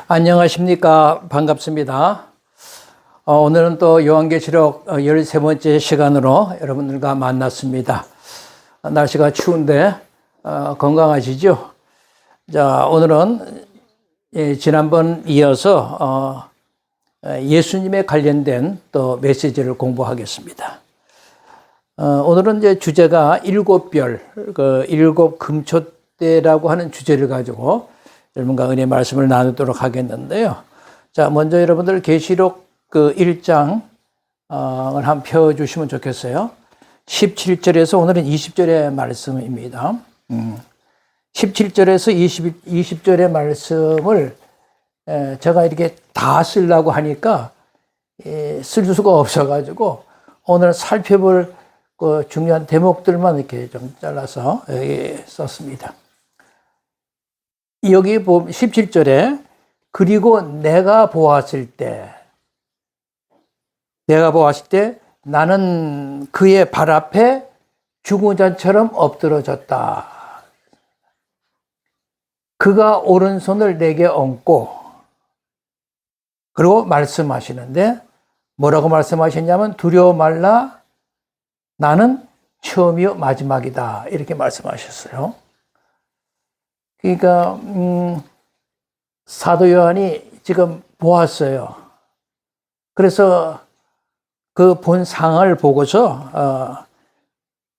안녕하십니까. 반갑습니다. 오늘은 또 요한계시록 13번째 시간으로 여러분들과 만났습니다. 날씨가 추운데 건강하시죠? 자, 오늘은 지난번 이어서 예수님에 관련된 또 메시지를 공부하겠습니다. 오늘은 이제 주제가 일곱 별, 일곱 금초대라고 하는 주제를 가지고 여러분과 은혜의 말씀을 나누도록 하겠는데요. 자, 먼저 여러분들 계시록 1장을 한번 펴주시면 좋겠어요. 17절에서 오늘은 20절의 말씀입니다. 17절에서 20절의 말씀을 제가 이렇게 다 쓰려고 하니까 쓸 수가 없어가지고 오늘 살펴볼 그 중요한 대목들만 이렇게 좀 잘라서 썼습니다. 여기 보면 17절에 그리고 내가 보았을 때 나는 그의 발 앞에 죽은 자처럼 엎드러졌다. 그가 오른손을 내게 얹고 그리고 말씀하시는데 뭐라고 말씀하셨냐면 두려워 말라 나는 처음이요 마지막이다 이렇게 말씀하셨어요. 그러니까 사도 요한이 지금 보았어요. 그래서 그 본 상을 보고서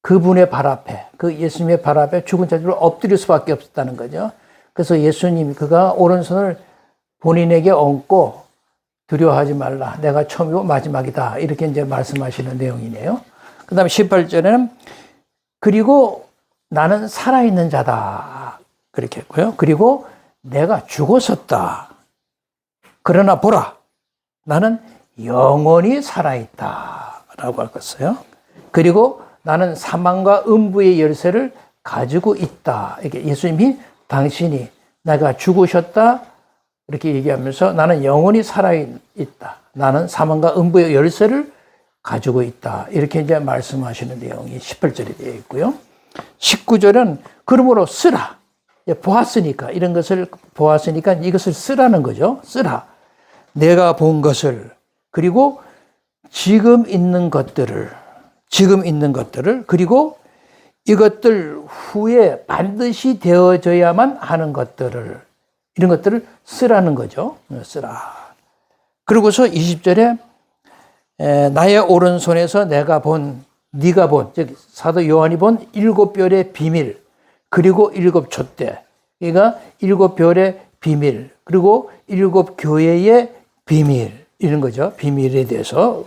그분의 발 앞에, 그 예수님의 발 앞에 죽은 자들을 엎드릴 수밖에 없었다는 거죠. 그래서 예수님, 그가 오른손을 본인에게 얹고 두려워하지 말라. 내가 처음이고 마지막이다. 이렇게 이제 말씀하시는 내용이네요. 그 다음에 18절에는 그리고 나는 살아있는 자다. 그렇게 했고요. 그리고 내가 죽었었다. 그러나 보라. 나는 영원히 살아있다. 라고 했어요. 그리고 나는 사망과 음부의 열쇠를 가지고 있다. 이게 예수님이 당신이 내가 죽으셨다. 이렇게 얘기하면서 나는 영원히 살아있다. 나는 사망과 음부의 열쇠를 가지고 있다. 이렇게 이제 말씀하시는 내용이 18절에 되어 있고요. 19절은 그러므로 쓰라. 보았으니까, 이런 것을 보았으니까 이것을 쓰라는 거죠. 쓰라. 내가 본 것을, 그리고 지금 있는 것들을, 그리고 이것들 후에 반드시 되어져야만 하는 것들을, 이런 것들을 쓰라는 거죠. 쓰라. 그러고서 20절에 나의 오른손에서 네가 본, 즉 사도 요한이 본 일곱 별의 비밀, 그리고 일곱 촛대, 그러니까 일곱 별의 비밀, 그리고 일곱 교회의 비밀, 이런 거죠. 비밀에 대해서.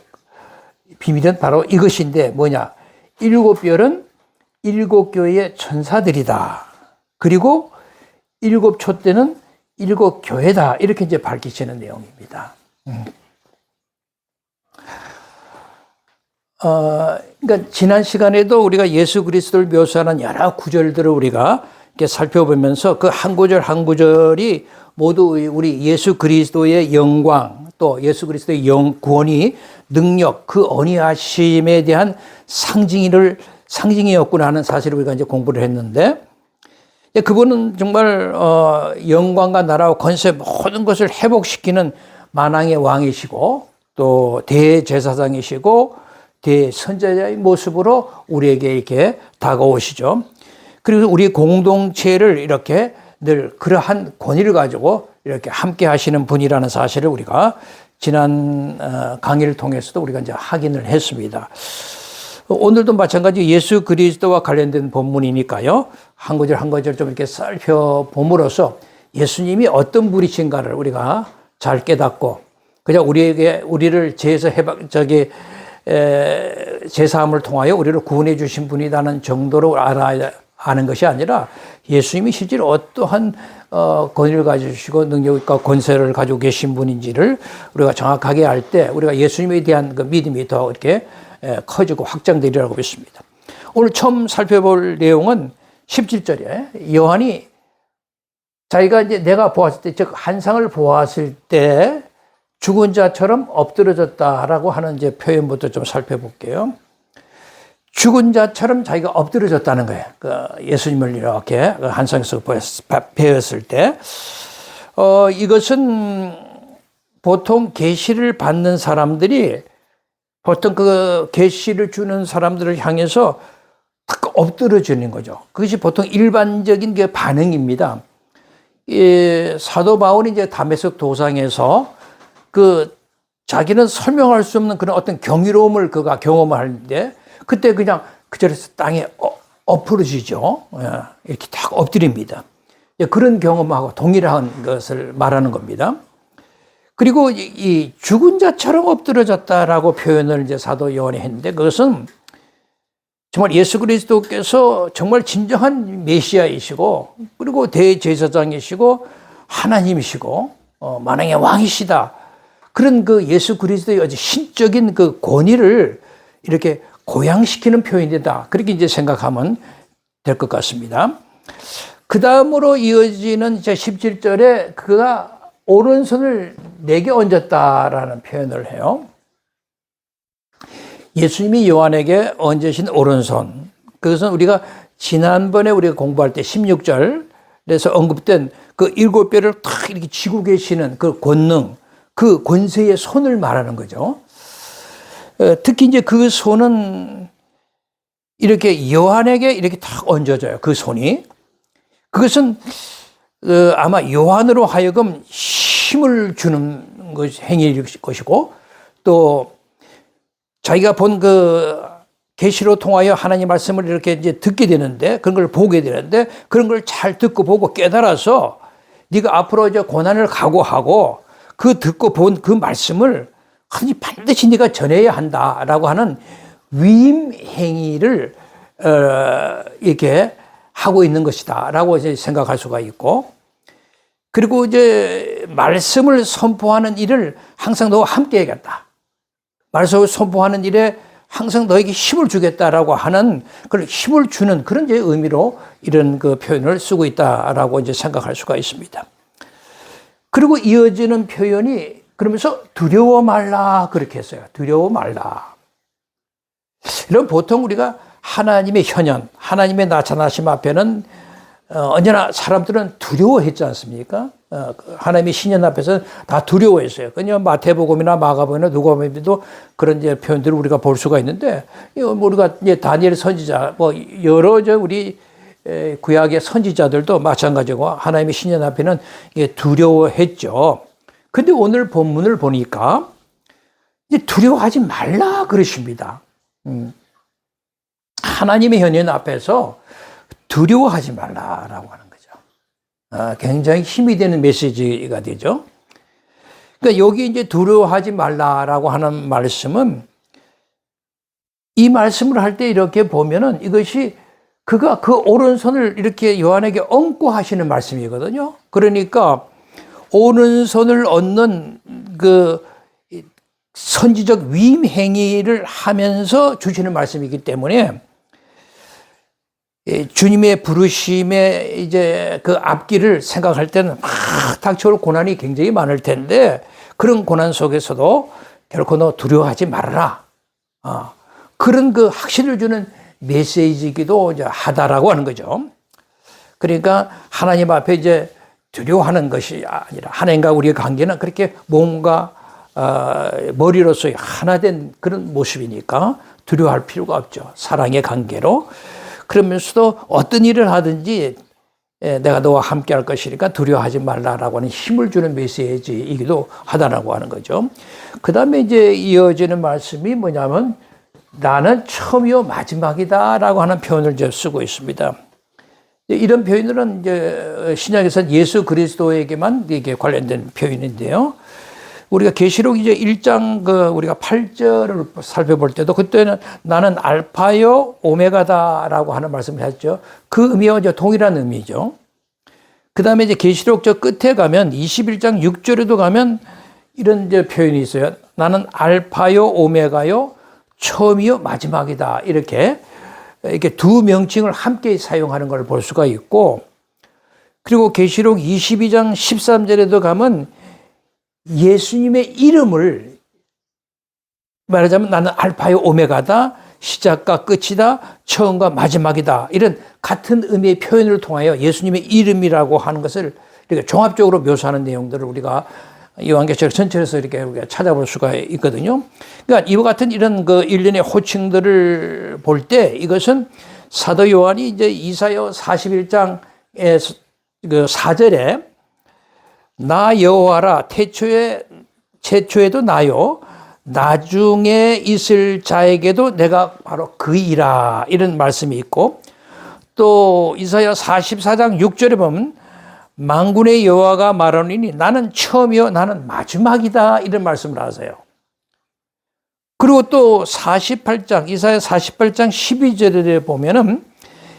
비밀은 바로 이것인데 뭐냐. 일곱 별은 일곱 교회의 천사들이다. 그리고 일곱 촛대는 일곱 교회다. 이렇게 이제 밝히시는 내용입니다. 그러니까 지난 시간에도 우리가 예수 그리스도를 묘사하는 여러 구절들을 우리가 이렇게 살펴보면서 그 한 구절 한 구절이 모두 우리 예수 그리스도의 영광, 또 예수 그리스도의 구원이 능력, 그 언의하심에 대한 상징이었구나 하는 사실을 우리가 이제 공부를 했는데, 그분은 정말 영광과 나라와 권세 모든 것을 회복시키는 만왕의 왕이시고 또 대제사장이시고 대선자의 모습으로 우리에게 이렇게 다가오시죠. 그리고 우리 공동체를 이렇게 늘 그러한 권위를 가지고 이렇게 함께 하시는 분이라는 사실을 우리가 지난 강의를 통해서도 우리가 이제 확인을 했습니다. 오늘도 마찬가지 예수 그리스도와 관련된 본문이니까요. 한 구절 한 구절 좀 이렇게 살펴봄으로써 예수님이 어떤 분이신가를 우리가 잘 깨닫고 그냥 우리를 제사함을 통하여 우리를 구원해 주신 분이라는 정도로 아는 것이 아니라 예수님이 실제로 어떠한 권위를 가지시고 능력과 권세를 가지고 계신 분인지를 우리가 정확하게 알 때 우리가 예수님에 대한 그 믿음이 더 이렇게 커지고 확장되리라고 믿습니다. 오늘 처음 살펴볼 내용은 17절에 요한이 자기가 이제 내가 보았을 때, 즉 환상을 보았을 때 죽은 자처럼 엎드러졌다라고 하는 이제 표현부터 좀 살펴볼게요. 죽은 자처럼 자기가 엎드러졌다는 거예요. 예수님을 이렇게 환상에서 배웠을 때 이것은 보통 계시를 받는 사람들이 보통 그 계시를 주는 사람들을 향해서 딱 엎드려지는 거죠. 그것이 보통 일반적인 게 반응입니다. 사도 바울이 이제 다메섹 도상에서 그 자기는 설명할 수 없는 그런 어떤 경이로움을 그가 경험하는데 그때 그냥 그 자리에서 땅에 엎어지죠. 이렇게 딱 엎드립니다. 그런 경험하고 동일한 것을 말하는 겁니다. 그리고 이 죽은 자처럼 엎드려졌다라고 표현을 이제 사도 요한이 했는데 그것은 정말 예수 그리스도께서 정말 진정한 메시아이시고 그리고 대제사장이시고 하나님이시고 만왕의 왕이시다. 그런 그 예수 그리스도의 아주 신적인 그 권위를 이렇게 고양시키는 표현이다. 그렇게 이제 생각하면 될 것 같습니다. 그 다음으로 이어지는 이제 17절에 그가 오른손을 내게 얹었다라는 표현을 해요. 예수님이 요한에게 얹으신 오른손. 그것은 우리가 지난번에 우리가 공부할 때 16절에서 언급된 그 7뼈를 탁 이렇게 쥐고 계시는 그 권능, 그 권세의 손을 말하는 거죠. 특히 이제 그 손은 이렇게 요한에게 이렇게 탁 얹어져요. 그 손이. 그것은 아마 요한으로 하여금 힘을 주는 행위일 것이고 또 자기가 본 그 계시로 통하여 하나님 말씀을 이렇게 이제 듣게 되는데 그런 걸 보게 되는데 그런 걸 잘 듣고 보고 깨달아서 네가 앞으로 이제 고난을 각오하고 그 듣고 본 그 말씀을 반드시 네가 전해야 한다라고 하는 위임 행위를 이렇게 하고 있는 것이다라고 이제 생각할 수가 있고 그리고 이제 말씀을 선포하는 일을 항상 너와 함께 해야겠다. 말씀을 선포하는 일에 항상 너에게 힘을 주겠다라고 하는 그런 힘을 주는 그런 이제 의미로 이런 그 표현을 쓰고 있다라고 이제 생각할 수가 있습니다. 그리고 이어지는 표현이 그러면서 두려워 말라 그렇게 했어요. 두려워 말라. 이런 보통 우리가 하나님의 현현, 하나님의 나타나심 앞에는 언제나 사람들은 두려워했지 않습니까? 하나님의 신년 앞에서 다 두려워했어요. 그냥 마태복음이나 마가복음이나 누가복음에도 그런 이제 표현들을 우리가 볼 수가 있는데, 우리가 이제 다니엘 선지자, 뭐 여러 우리 구약의 선지자들도 마찬가지고 하나님의 신년 앞에는 두려워했죠. 근데 오늘 본문을 보니까 이제 두려워하지 말라 그러십니다. 하나님의 현현 앞에서 두려워하지 말라라고 하는 거죠. 굉장히 힘이 되는 메시지가 되죠. 그러니까 여기 이제 두려워하지 말라라고 하는 말씀은 이 말씀을 할 때 이렇게 보면은 이것이 그가 그 오른손을 이렇게 요한에게 얹고 하시는 말씀이거든요. 그러니까 오른손을 얹는 그 선지적 위임 행위를 하면서 주시는 말씀이기 때문에 주님의 부르심에 이제 그 앞길을 생각할 때는 막 닥쳐올 고난이 굉장히 많을 텐데 그런 고난 속에서도 결코 너 두려워하지 말아라. 그런 그 확신을 주는 메시지이기도 하다라고 하는 거죠. 그러니까 하나님 앞에 이제 두려워하는 것이 아니라 하나님과 우리의 관계는 그렇게 몸과 머리로서의 하나 된 그런 모습이니까 두려워할 필요가 없죠. 사랑의 관계로. 그러면서도 어떤 일을 하든지 내가 너와 함께 할 것이니까 두려워하지 말라라고 하는 힘을 주는 메시지이기도 하다라고 하는 거죠. 그 다음에 이제 이어지는 말씀이 뭐냐면 나는 처음이요 마지막이다라고 하는 표현을 이제 쓰고 있습니다. 이런 표현들은 이제 신약에서는 예수 그리스도에게만 이게 관련된 표현인데요. 우리가 계시록 이제 1장 우리가 8절을 살펴볼 때도 그때는 나는 알파요 오메가다라고 하는 말씀을 했죠. 그 의미와 이제 동일한 의미죠. 그 다음에 이제 계시록 저 끝에 가면 21장 6절에도 가면 이런 이제 표현이 있어요. 나는 알파요 오메가요 처음이요 마지막이다. 이렇게 두 명칭을 함께 사용하는 걸 볼 수가 있고 그리고 계시록 22장 13절에도 가면 예수님의 이름을 말하자면 나는 알파요 오메가다, 시작과 끝이다, 처음과 마지막이다. 이런 같은 의미의 표현을 통하여 예수님의 이름이라고 하는 것을 이렇게 종합적으로 묘사하는 내용들을 우리가 요한계시록 전체에서 이렇게 우리가 찾아볼 수가 있거든요. 그러니까 이와 같은 이런 그 일련의 호칭들을 볼 때 이것은 사도 요한이 이제 이사야 41장의 그 4절에 나 여호와라 태초에도 나요 나중에 있을 자에게도 내가 바로 그이라 이런 말씀이 있고 또 이사야 44장 6절에 보면 만군의 여호와가 말하노니 나는 처음이요 나는 마지막이다 이런 말씀을 하세요. 그리고 또 48장 이사야 48장 12절에 보면은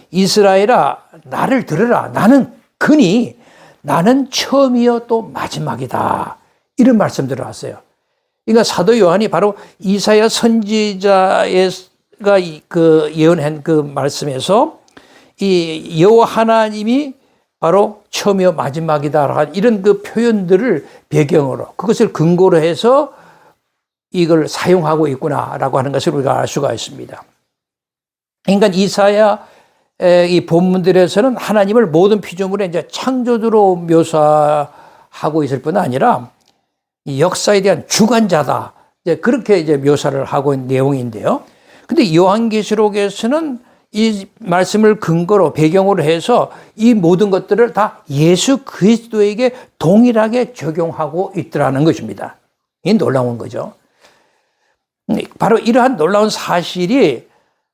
이스라엘아 나를 들으라 나는 그니 나는 처음이요 또 마지막이다 이런 말씀들을 하세요. 그러니까 사도 요한이 바로 이사야 선지자가 그 예언한 그 말씀에서 이 여호와 하나님이 바로 처음이요 마지막이다 이런 그 표현들을 배경으로 그것을 근거로 해서 이걸 사용하고 있구나라고 하는 것을 우리가 알 수가 있습니다. 그러니까 이사야 이 본문들에서는 하나님을 모든 피조물의 이제 창조주로 묘사하고 있을 뿐 아니라 이 역사에 대한 주관자다. 이제 그렇게 이제 묘사를 하고 있는 내용인데요. 근데 요한계시록에서는 이 말씀을 근거로 배경으로 해서 이 모든 것들을 다 예수 그리스도에게 동일하게 적용하고 있더라는 것입니다. 이 놀라운 거죠. 바로 이러한 놀라운 사실이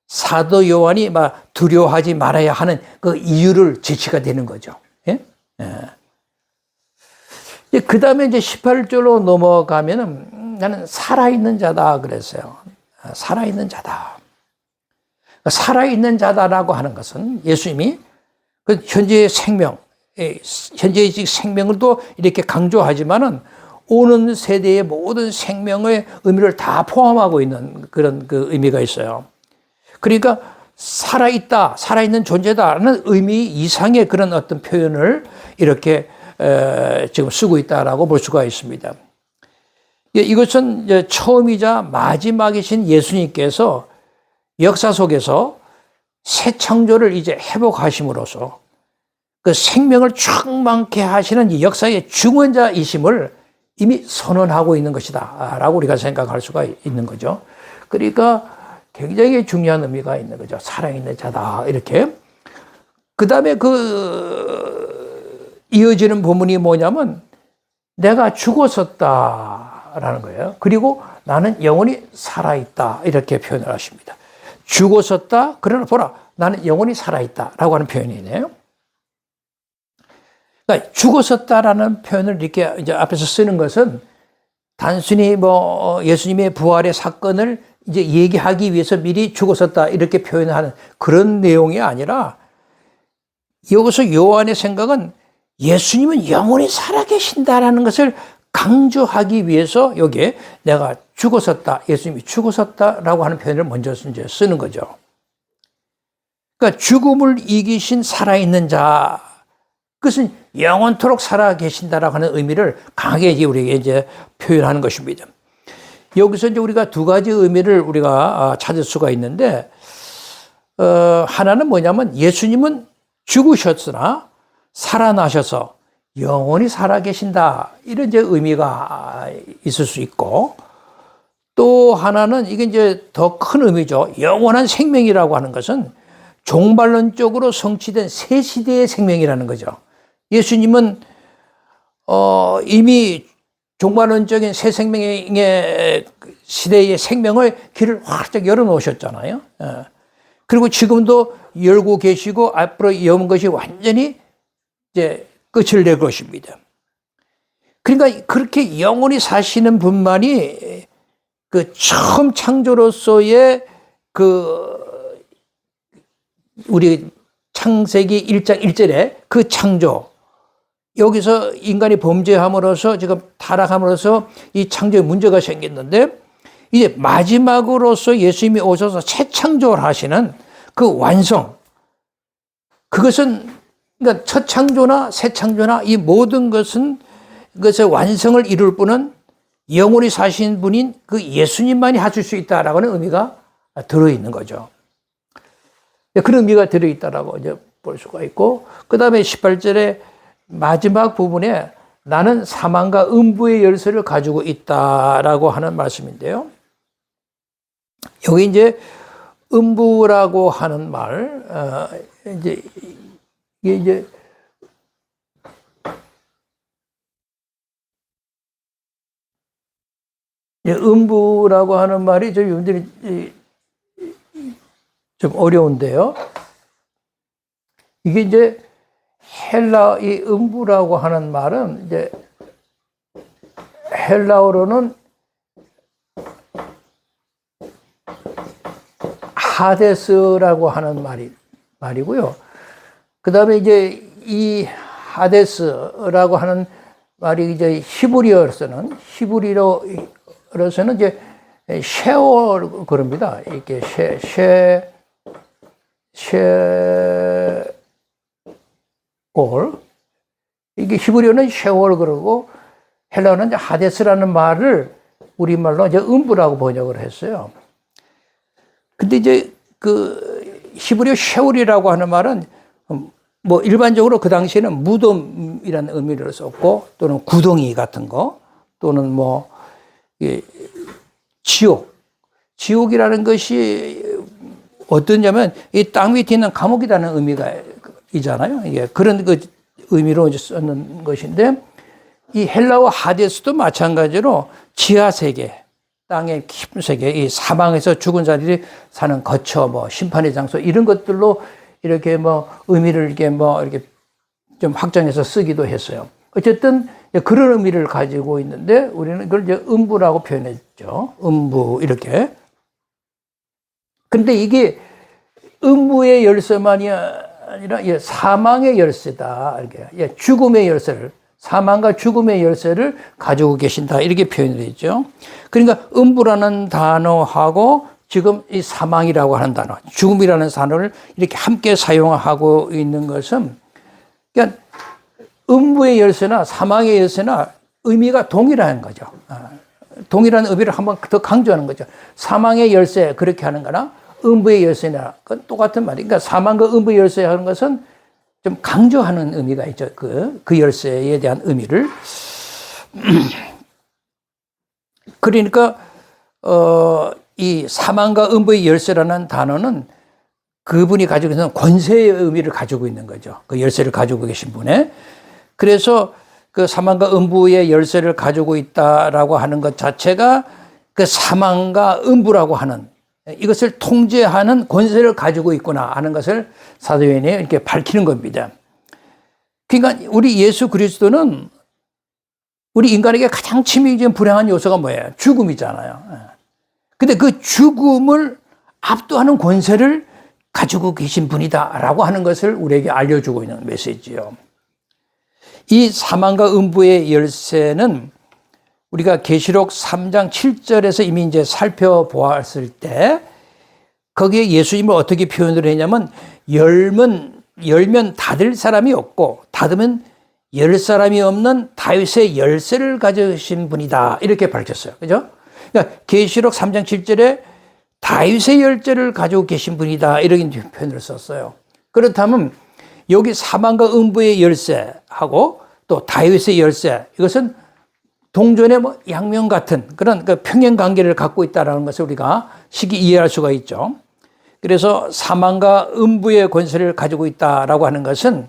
사도 요한이 막 두려워하지 말아야 하는 그 이유를 제시가 되는 거죠. 예? 예. 그 다음에 이제 18절로 넘어가면은 나는 살아있는 자다 그랬어요. 살아있는 자다. 살아있는 자다라고 하는 것은 예수님이 그 현재의 생명, 현재의 생명을 또 이렇게 강조하지만은 오는 세대의 모든 생명의 의미를 다 포함하고 있는 그런 그 의미가 있어요. 그러니까 살아있다, 살아있는 존재다라는 의미 이상의 그런 어떤 표현을 이렇게 지금 쓰고 있다라고 볼 수가 있습니다. 이것은 이제 처음이자 마지막이신 예수님께서 역사 속에서 새 창조를 이제 회복하심으로써 그 생명을 충만케 하시는 이 역사의 중원자이심을 이미 선언하고 있는 것이다 라고 우리가 생각할 수가 있는 거죠. 그러니까 굉장히 중요한 의미가 있는 거죠. 살아있는 자다 이렇게. 그 다음에 이어지는 본문이 뭐냐면 내가 죽었었다라는 거예요. 그리고 나는 영원히 살아있다 이렇게 표현을 하십니다. 죽었었다 그러나 보라 나는 영원히 살아있다라고 하는 표현이네요. 그러니까 죽었었다라는 표현을 이렇게 이제 앞에서 쓰는 것은 단순히 뭐 예수님의 부활의 사건을 이제 얘기하기 위해서 미리 죽었었다 이렇게 표현하는 그런 내용이 아니라 여기서 요한의 생각은 예수님은 영원히 살아계신다라는 것을 강조하기 위해서 여기에 내가 죽었었다, 예수님이 죽었었다라고 하는 표현을 먼저 이제 쓰는 거죠. 그러니까 죽음을 이기신 살아있는 자, 그것은 영원토록 살아계신다라고 하는 의미를 강하게 우리에게 이제 표현하는 것입니다. 여기서 이제 우리가 두 가지 의미를 우리가 찾을 수가 있는데, 하나는 뭐냐면 예수님은 죽으셨으나 살아나셔서 영원히 살아계신다. 이런 이제 의미가 있을 수 있고, 또 하나는 이게 이제 더 큰 의미죠. 영원한 생명이라고 하는 것은 종말론적으로 성취된 새 시대의 생명이라는 거죠. 예수님은 이미 종말론적인 새 생명의 시대의 생명을 길을 활짝 열어놓으셨잖아요. 그리고 지금도 열고 계시고 앞으로 여는 것이 완전히 이제 끝을 낼 것입니다. 그러니까 그렇게 영원히 사시는 분만이 그 처음 창조로서의 우리 창세기 1장 1절에 그 창조, 여기서 인간이 범죄함으로써 지금 타락함으로써 이 창조에 문제가 생겼는데 이제 마지막으로서 예수님이 오셔서 새 창조를 하시는 그 완성, 그것은 그러니까 첫 창조나 새 창조나 이 모든 것은 그것의 완성을 이룰 분은 영원히 사신 분인 그 예수님만이 하실 수 있다라고 하는 의미가 들어있는 거죠. 그런 의미가 들어있다라고 이제 볼 수가 있고, 그 다음에 18절에 마지막 부분에 나는 사망과 음부의 열쇠를 가지고 있다라고 하는 말씀인데요. 여기 이제 음부라고 하는 말, 이제 이게 이제 음부라고 하는 말이 좀 여러분들이 좀 어려운데요. 이게 이제 헬라 이 음부라고 하는 말은 이제 헬라어로는 하데스라고 하는 말이고요. 그 다음에 이제 이 하데스라고 하는 말이 이제 히브리어로서는 이제 셰올 그럽니다. 이렇게 셰올 이게 히브리어는 셰올 그러고 헬라어는 이제 하데스라는 말을 우리말로 이제 음부라고 번역을 했어요. 근데 이제 그 히브리어 셰올이라고 하는 말은 뭐 일반적으로 그 당시에는 무덤이라는 의미를 썼고 또는 구덩이 같은 거 또는 뭐 지옥이라는 것이 어떠냐면 이 땅 밑에 있는 감옥이라는 의미가 있잖아요. 이게 그런 그 의미로 이제 쓰는 것인데 이 헬라어 하데스도 마찬가지로 지하 세계, 땅의 깊은 세계, 이 사망에서 죽은 자들이 사는 거처, 뭐 심판의 장소 이런 것들로 이렇게 뭐 의미를 이렇게 좀 확장해서 쓰기도 했어요. 어쨌든 그런 의미를 가지고 있는데 우리는 그걸 이제 음부라고 표현했죠. 음부 이렇게. 근데 이게 음부의 열쇠만이 아니라 사망의 열쇠다. 이렇게 죽음의 열쇠를 사망과 죽음의 열쇠를 가지고 계신다. 이렇게 표현이 되죠. 그러니까 음부라는 단어하고 지금 이 사망이라고 하는 단어, 죽음이라는 단어를 이렇게 함께 사용하고 있는 것은 그러니까 음부의 열쇠나 사망의 열쇠나 의미가 동일한 거죠. 동일한 의미를 한번 더 강조하는 거죠. 사망의 열쇠 그렇게 하는 거나 음부의 열쇠나 그건 똑같은 말이에요. 그러니까 사망과 음부의 열쇠 하는 것은 좀 강조하는 의미가 있죠. 그 열쇠에 대한 의미를. 그러니까 이 사망과 음부의 열쇠라는 단어는 그분이 가지고 있는 권세의 의미를 가지고 있는 거죠. 그 열쇠를 가지고 계신 분의. 그래서 그 사망과 음부의 열쇠를 가지고 있다라고 하는 것 자체가 그 사망과 음부라고 하는 이것을 통제하는 권세를 가지고 있구나 하는 것을 사도 요한이 이렇게 밝히는 겁니다. 그러니까 우리 예수 그리스도는 우리 인간에게 가장 치명적인 불행한 요소가 뭐예요? 죽음이잖아요. 근데 그 죽음을 압도하는 권세를 가지고 계신 분이다라고 하는 것을 우리에게 알려주고 있는 메시지요. 이 사망과 음부의 열쇠는 우리가 계시록 3장 7절에서 이미 이제 살펴보았을 때 거기에 예수님을 어떻게 표현을 했냐면 열면 닫을 사람이 없고 닫으면 열 사람이 없는 다윗의 열쇠를 가지신 분이다. 이렇게 밝혔어요. 그죠? 그러니까 계시록 3장 7절에 다윗의 열쇠를 가지고 계신 분이다. 이렇게 표현을 썼어요. 그렇다면 여기 사망과 음부의 열쇠하고 또 다윗의 열쇠 이것은 동전의 뭐 양면 같은 그런 그 평행 관계를 갖고 있다는 것을 우리가 쉽게 이해할 수가 있죠. 그래서 사망과 음부의 권세를 가지고 있다라고 하는 것은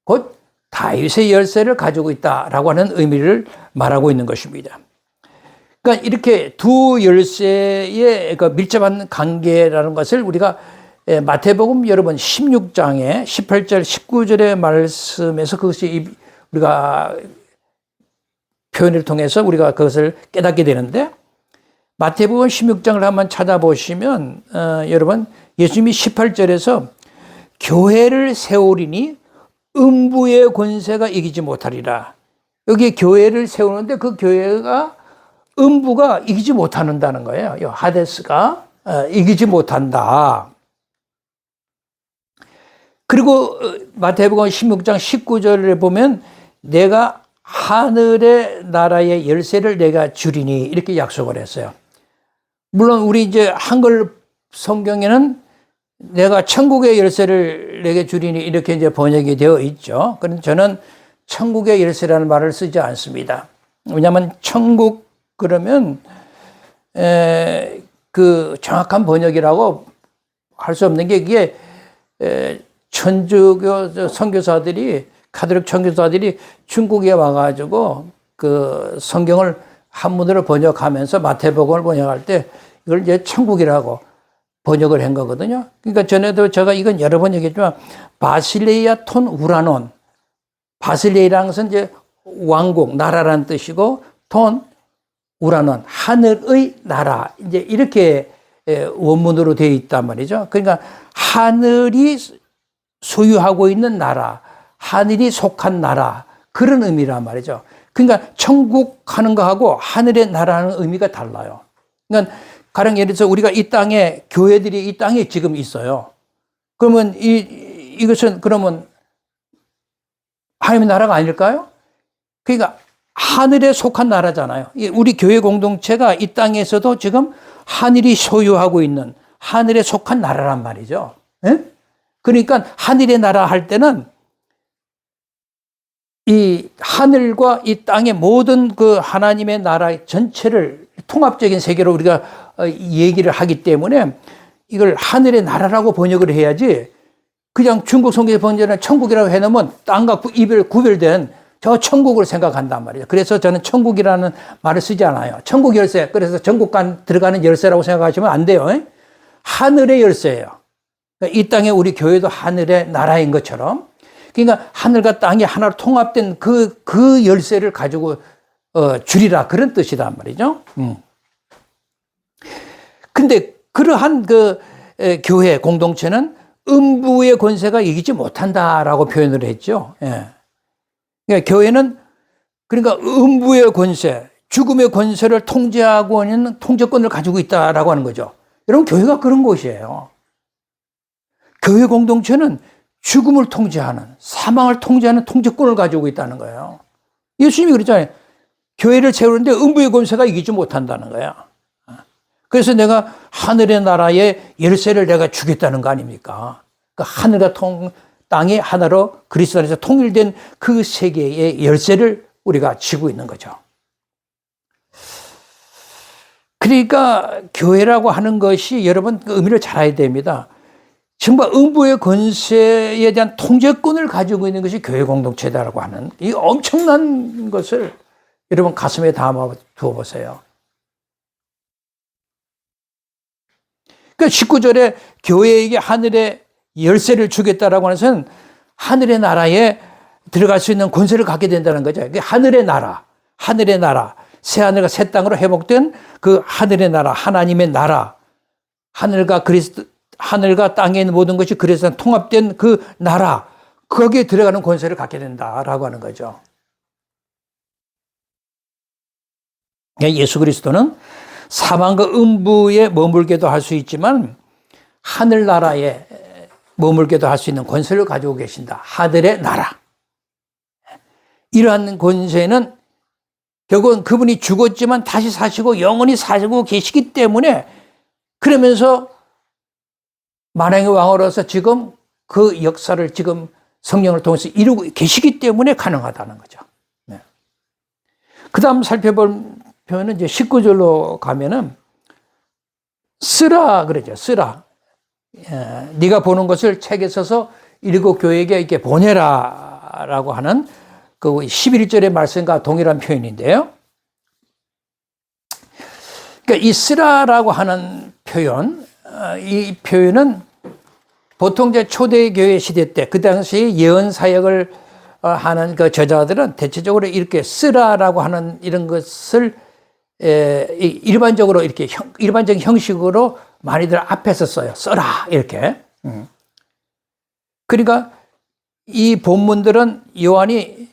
곧 다윗의 열쇠를 가지고 있다라고 하는 의미를 말하고 있는 것입니다. 그러니까 이렇게 두 열쇠의 그 밀접한 관계라는 것을 우리가 마태복음 여러분 16장에 18절 19절의 말씀에서 그것이 우리가 표현을 통해서 우리가 그것을 깨닫게 되는데 마태복음 16장을 한번 찾아보시면 여러분 예수님이 18절에서 교회를 세우리니 음부의 권세가 이기지 못하리라. 여기 교회를 세우는데 그 교회가 음부가 이기지 못한다는 거예요. 하데스가 이기지 못한다. 그리고 마태복음 16장 19절에 보면 내가 하늘의 나라의 열쇠를 내가 주리니 이렇게 약속을 했어요. 물론 우리 이제 한글 성경에는 내가 천국의 열쇠를 내게 주리니 이렇게 이제 번역이 되어 있죠. 그런데 저는 천국의 열쇠라는 말을 쓰지 않습니다. 왜냐하면 천국 그러면 그 정확한 번역이라고 할 수 없는 게 이게 천주교 선교사들이 가톨릭 선교사들이 중국에 와가지고 그 성경을 한문으로 번역하면서 마태복음을 번역할 때 이걸 이제 천국이라고 번역을 한 거거든요. 그러니까 전에도 제가 이건 여러 번 얘기했지만 바실레이아 톤 우라논, 바실레이라는 것은 이제 왕국, 나라라는 뜻이고 톤 우라논, 하늘의 나라, 이제 이렇게 원문으로 되어 있단 말이죠. 그러니까 하늘이 소유하고 있는 나라, 하늘이 속한 나라, 그런 의미란 말이죠. 그러니까 천국 하는 거하고 하늘의 나라는 의미가 달라요. 그러니까 가령 예를 들어서 우리가 이 땅에, 교회들이 이 땅에 지금 있어요. 그러면 이것은 그러면 하나님의 나라가 아닐까요? 그러니까 하늘에 속한 나라잖아요. 우리 교회 공동체가 이 땅에서도 지금 하늘이 소유하고 있는 하늘에 속한 나라란 말이죠. 예? 그러니까 하늘의 나라 할 때는 이 하늘과 이 땅의 모든 그 하나님의 나라 전체를 통합적인 세계로 우리가 얘기를 하기 때문에 이걸 하늘의 나라라고 번역을 해야지 그냥 중국 성경에 번역은 천국이라고 해놓으면 땅과 구별된 저 천국을 생각한단 말이에요. 그래서 저는 천국이라는 말을 쓰지 않아요. 천국 열쇠. 그래서 전국 들어가는 열쇠라고 생각하시면 안 돼요. 하늘의 열쇠예요. 이 땅에 우리 교회도 하늘의 나라인 것처럼. 그러니까 하늘과 땅이 하나로 통합된 그 열쇠를 가지고 주리라 그런 뜻이란 말이죠. 근데 그러한 그 교회 공동체는 음부의 권세가 이기지 못한다라고 표현을 했죠. 예. 그러니까 교회는 그러니까 음부의 권세, 죽음의 권세를 통제하고 있는 통제권을 가지고 있다라고 하는 거죠. 여러분, 교회가 그런 곳이에요. 교회 공동체는 죽음을 통제하는, 사망을 통제하는 통제권을 가지고 있다는 거예요. 예수님이 그랬잖아요. 교회를 세우는데 음부의 권세가 이기지 못한다는 거예요. 그래서 내가 하늘의 나라의 열쇠를 내가 주겠다는 거 아닙니까? 그러니까 하늘과 땅이 하나로 그리스도 안에서 통일된 그 세계의 열쇠를 우리가 쥐고 있는 거죠. 그러니까 교회라고 하는 것이 여러분 그 의미를 잘 알아야 됩니다. 정말 음부의 권세에 대한 통제권을 가지고 있는 것이 교회 공동체다라고 하는 이 엄청난 것을 여러분 가슴에 담아 두어 보세요. 그러니까 19절에 교회에게 하늘의 열쇠를 주겠다라고 하는 것은 하늘의 나라에 들어갈 수 있는 권세를 갖게 된다는 거죠. 하늘의 나라, 새하늘과 새 땅으로 회복된 그 하늘의 나라, 하나님의 나라, 하늘과 땅에 있는 모든 것이 그리스도와 통합된 그 나라, 거기에 들어가는 권세를 갖게 된다라고 하는 거죠. 예수 그리스도는 사망과 음부에 머물게도 할 수 있지만 하늘나라에 머물게도 할 수 있는 권세를 가지고 계신다. 하늘의 나라. 이러한 권세는 결국은 그분이 죽었지만 다시 사시고 영원히 사시고 계시기 때문에 그러면서 만왕의 왕으로서 지금 그 역사를 지금 성령을 통해서 이루고 계시기 때문에 가능하다는 거죠. 네. 그 다음 살펴볼 표현은 이제 19절로 가면은 쓰라 그러죠. 쓰라. 네가 보는 것을 책에 써서 일곱 교회에게 이렇게 보내라라고 하는 그 11절의 말씀과 동일한 표현인데요. 그러니까 이 쓰라라고 하는 표현, 이 표현은 보통 이제 초대교회 시대 때 그 당시 예언 사역을 하는 그 저자들은 대체적으로 이렇게 쓰라라고 하는 이런 것을 일반적으로 이렇게 일반적인 형식으로 많이들 앞에서 써요. 써라 이렇게. 그러니까 이 본문들은 요한이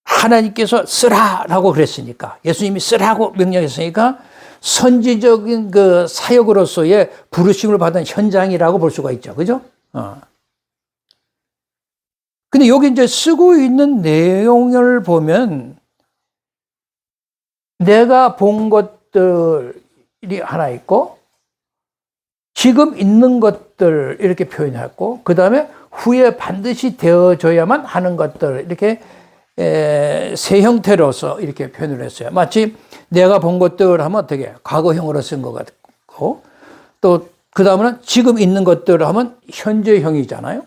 하나님께서 쓰라라고 그랬으니까, 예수님이 쓰라고 명령했으니까 선지적인 그 사역으로서의 부르심을 받은 현장이라고 볼 수가 있죠. 그죠? 근데 여기 이제 쓰고 있는 내용을 보면 내가 본 것들이 하나 있고 지금 있는 것들 이렇게 표현했고 그 다음에 후에 반드시 되어져야만 하는 것들, 이렇게 세 형태로서 이렇게 표현을 했어요. 마치 내가 본 것들 하면 어떻게 과거형으로 쓴 것 같고, 또 그 다음은 지금 있는 것들 하면 현재형이잖아요.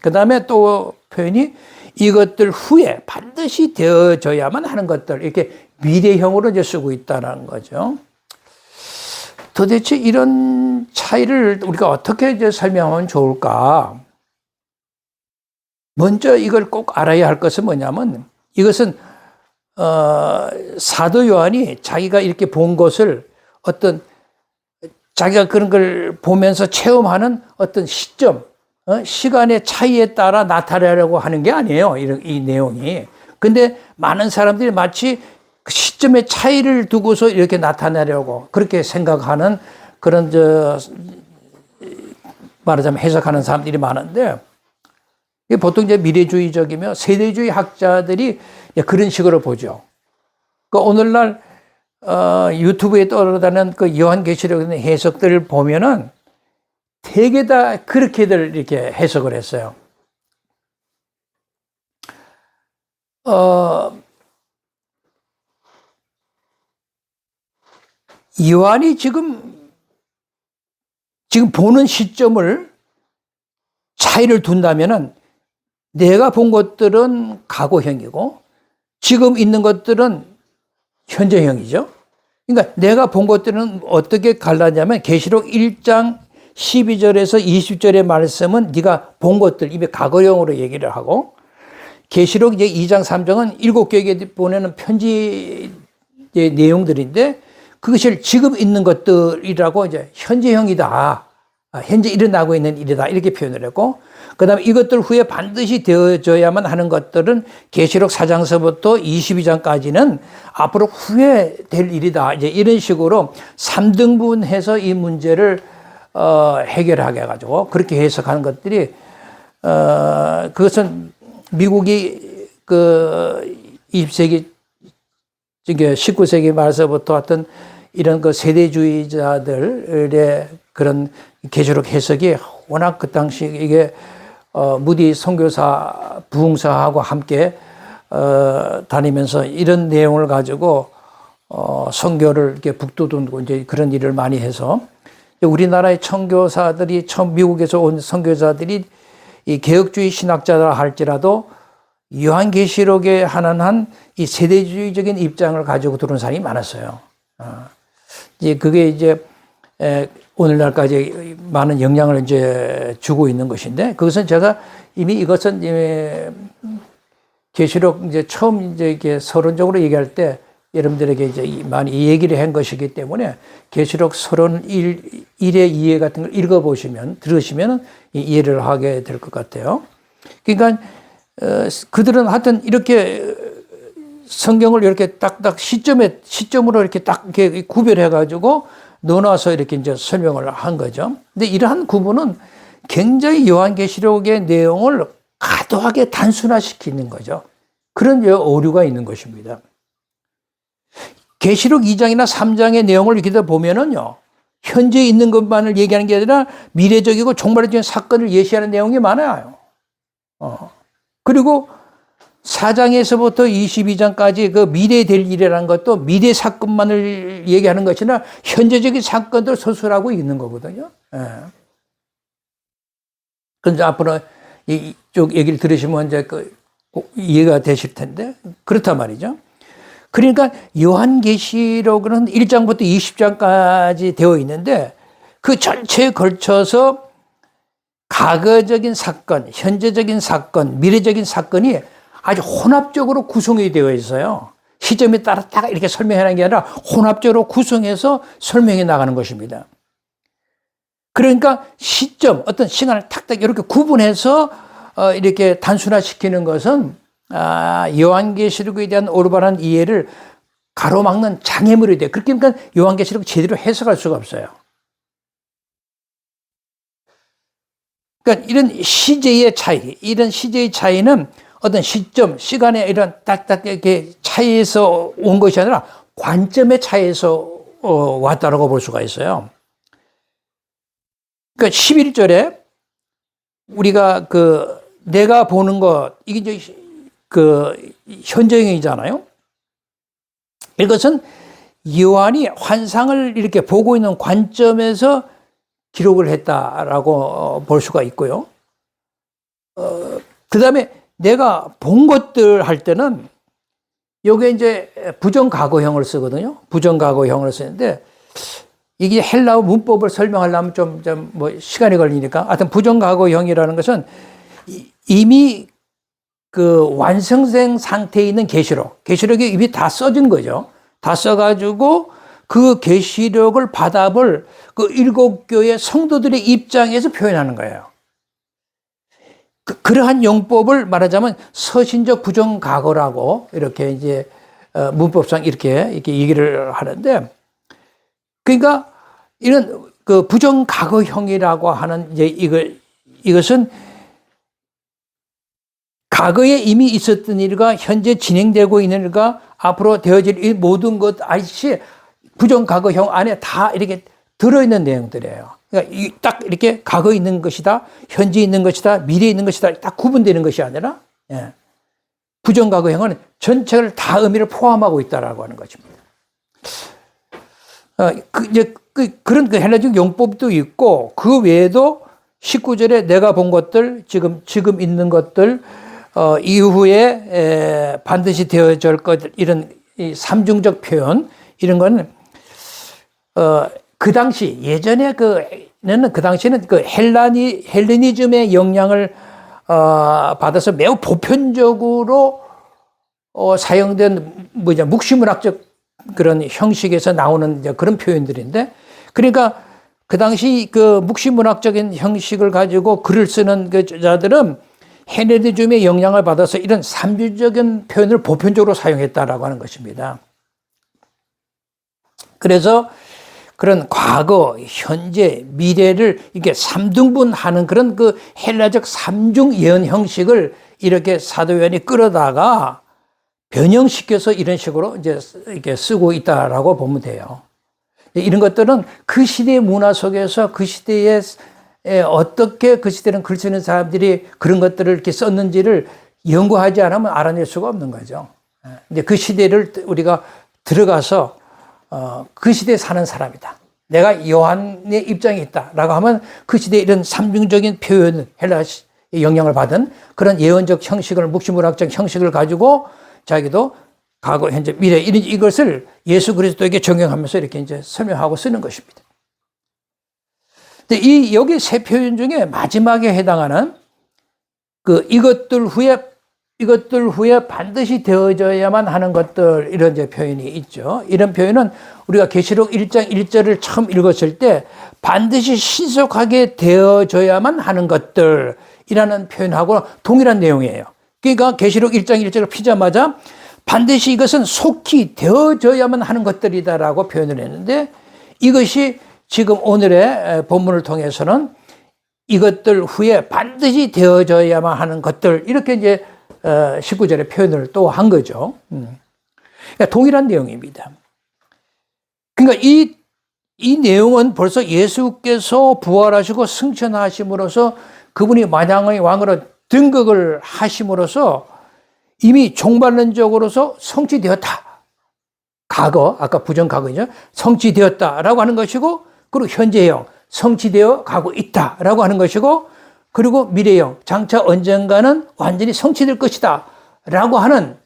그 다음에 또 표현이 이것들 후에 반드시 되어져야만 하는 것들, 이렇게 미래형으로 이제 쓰고 있다는 거죠. 도대체 이런 차이를 우리가 어떻게 이제 설명하면 좋을까? 먼저 이걸 꼭 알아야 할 것은 뭐냐면, 이것은 사도 요한이 자기가 이렇게 본 것을 어떤 자기가 그런 걸 보면서 체험하는 어떤 시점, 시간의 차이에 따라 나타내려고 하는 게 아니에요. 이 내용이. 근데 많은 사람들이 마치 그 시점의 차이를 두고서 이렇게 나타내려고 그렇게 생각하는 그런 말하자면 해석하는 사람들이 많은데, 보통 이제 미래주의적이며 세대주의 학자들이 그런 식으로 보죠. 그 오늘날 유튜브에 떠돌아다니는 그 요한계시록의 해석들을 보면은 되게 다 그렇게들 이렇게 해석을 했어요. 요한이 지금 보는 시점을 차이를 둔다면은 내가 본 것들은 과거형이고 지금 있는 것들은 현재형이죠. 그러니까 내가 본 것들은 어떻게 갈라냐면 계시록 1장 12절에서 20절의 말씀은 네가 본 것들, 이미 과거형으로 얘기를 하고, 계시록 이제 2장 3장은 7교회에 보내는 편지의 내용들인데, 그것을 지금 있는 것들이라고 이제 현재형이다. 현재 일어나고 있는 일이다. 이렇게 표현을 했고, 그 다음에 이것들 후에 반드시 되어져야만 하는 것들은 계시록 4장서부터 22장까지는 앞으로 후에 될 일이다. 이제 이런 식으로 3등분해서 이 문제를 해결하게 해가지고 그렇게 해석하는 것들이, 그것은 미국이 그 20세기, 19세기 말서부터 어떤 이런 그 세대주의자들의 그런 계시록 해석이 워낙 그 당시 이게 무디 선교사 부흥사하고 함께 다니면서 이런 내용을 가지고 선교를 이렇게 북돋우고 이제 그런 일을 많이 해서, 우리나라의 선교사들이 처음 미국에서 온 선교사들이 이 개혁주의 신학자라 할지라도 요한계시록에 한한 이 세대주의적인 입장을 가지고 들어온 사람이 많았어요. 이제 그게 이제 오늘날까지 많은 영향을 이제 주고 있는 것인데, 그것은 제가 이미 이것은 계시록 이제 처음 이제 이렇게 서론적으로 얘기할 때 여러분들에게 이제 많이 얘기를 한 것이기 때문에 계시록 서론 1의 이해 같은 걸 읽어보시면, 들으시면 이해를 하게 될 것 같아요. 그러니까 그들은 하여튼 이렇게 성경을 이렇게 딱딱 시점으로 이렇게 딱 이렇게 구별해가지고 넣어놔서 이렇게 이제 설명을 한 거죠. 근데 이러한 구분은 굉장히 요한계시록의 내용을 과도하게 단순화시키는 거죠. 그런 오류가 있는 것입니다. 계시록 2장이나 3장의 내용을 이렇게 보면은요, 현재 있는 것만을 얘기하는 게 아니라 미래적이고 종말적인 사건을 예시하는 내용이 많아요. 그리고 4장에서부터 22장까지 그 미래 될 일이라는 것도 미래 사건만을 얘기하는 것이 아니라 현재적인 사건도 서술하고 있는 거거든요. 그런데 앞으로 이쪽 얘기를 들으시면 이제 이해가 되실 텐데, 그렇단 말이죠. 그러니까 요한계시록은 1장부터 20장까지 되어 있는데, 그 전체에 걸쳐서 과거적인 사건, 현재적인 사건, 미래적인 사건이 아주 혼합적으로 구성이 되어 있어요. 시점에 따라 딱 이렇게 설명하는 게 아니라 혼합적으로 구성해서 설명해 나가는 것입니다. 그러니까 시점, 어떤 시간을 탁탁 이렇게 구분해서 이렇게 단순화시키는 것은 요한계시록에 대한 올바른 이해를 가로막는 장애물이 돼요. 그렇게 하니까 요한계시록을 제대로 해석할 수가 없어요. 그러니까 이런 시제의 차이는 어떤 시점, 시간의 이런 딱딱 이렇게 차이에서 온 것이 아니라 관점의 차이에서 왔다라고 볼 수가 있어요. 그러니까 11절에 우리가 내가 보는 것, 이게 이제 현재형이잖아요. 이것은 요한이 환상을 이렇게 보고 있는 관점에서 기록을 했다라고 볼 수가 있고요. 그 다음에 내가 본 것들 할 때는 요게 이제 부정과거형을 쓰거든요. 부정과거형을 쓰는데 이게 헬라어 문법을 설명하려면 좀 시간이 걸리니까 하여튼 부정과거형이라는 것은 이미 완성된 상태에 있는 계시록이 이미 다 써진 거죠. 다 써가지고 그 계시록을 받아볼 일곱 교회 성도들의 입장에서 표현하는 거예요. 그러한 용법을 말하자면 서신적 부정과거라고 이렇게 이제 문법상 이렇게 얘기를 하는데, 그러니까 이런 부정과거형이라고 하는 이제 이것은 과거에 이미 있었던 일과 현재 진행되고 있는 일과 앞으로 되어질 이 모든 것 아시시 부정과거형 안에 다 이렇게 들어있는 내용들이에요. 그러니까 딱 이렇게 과거에 있는 것이다, 현재에 있는 것이다, 미래에 있는 것이다, 딱 구분되는 것이 아니라, 예. 부정과거형은 전체를 다 의미를 포함하고 있다라고 하는 것입니다. 그런 헬라적 용법도 있고, 그 외에도 19절에 내가 본 것들, 지금 있는 것들, 이후에 반드시 되어질 것, 이런 이 삼중적 표현, 이런 거는 그 당시 예전에 그 당시에는 헬레니즘의 영향을 받아서 매우 보편적으로 사용된 묵시문학적 그런 형식에서 나오는 이제 그런 표현들인데, 그러니까 그 당시 묵시문학적인 형식을 가지고 글을 쓰는 자들은 헬레니즘의 영향을 받아서 이런 삼주적인 표현을 보편적으로 사용했다라고 하는 것입니다. 그래서 그런 과거, 현재, 미래를 이렇게 삼등분하는 그런 헬라적 삼중 예언 형식을 이렇게 사도 요한이 끌어다가 변형시켜서 이런 식으로 이제 이렇게 쓰고 있다라고 보면 돼요. 이런 것들은 그 시대의 문화 속에서 그 시대에 어떻게 그 시대는 글 쓰는 사람들이 그런 것들을 이렇게 썼는지를 연구하지 않으면 알아낼 수가 없는 거죠. 이제 그 시대를 우리가 들어가서 그 시대에 사는 사람이다, 내가 요한의 입장에 있다라고 하면 그 시대에 이런 삼중적인 표현, 헬라의 영향을 받은 그런 예언적 형식을, 묵시문학적 형식을 가지고 자기도 과거, 현재, 미래 이것을 예수 그리스도에게 적용하면서 이렇게 이제 설명하고 쓰는 것입니다. 근데 여기 세 표현 중에 마지막에 해당하는 이것들 후에 반드시 되어져야만 하는 것들, 이런 이제 표현이 있죠. 이런 표현은 우리가 계시록 1장 1절을 처음 읽었을 때 반드시 신속하게 되어져야만 하는 것들이라는 표현하고 동일한 내용이에요. 그러니까 계시록 1장 1절을 피자마자 반드시 이것은 속히 되어져야만 하는 것들이다라고 표현을 했는데, 이것이 지금 오늘의 본문을 통해서는 이것들 후에 반드시 되어져야만 하는 것들, 이렇게 이제 19절에 표현을 또 한 거죠. 그러니까 동일한 내용입니다. 그러니까 이 내용은 벌써 예수께서 부활하시고 승천하심으로써 그분이 만왕의 왕으로 등극을 하심으로써 이미 종말론적으로서 성취되었다. 과거, 아까 부정과거이죠. 성취되었다라고 하는 것이고, 그리고 현재형, 성취되어 가고 있다라고 하는 것이고, 그리고 미래형, 장차 언젠가는 완전히 성취될 것이다 라고 하는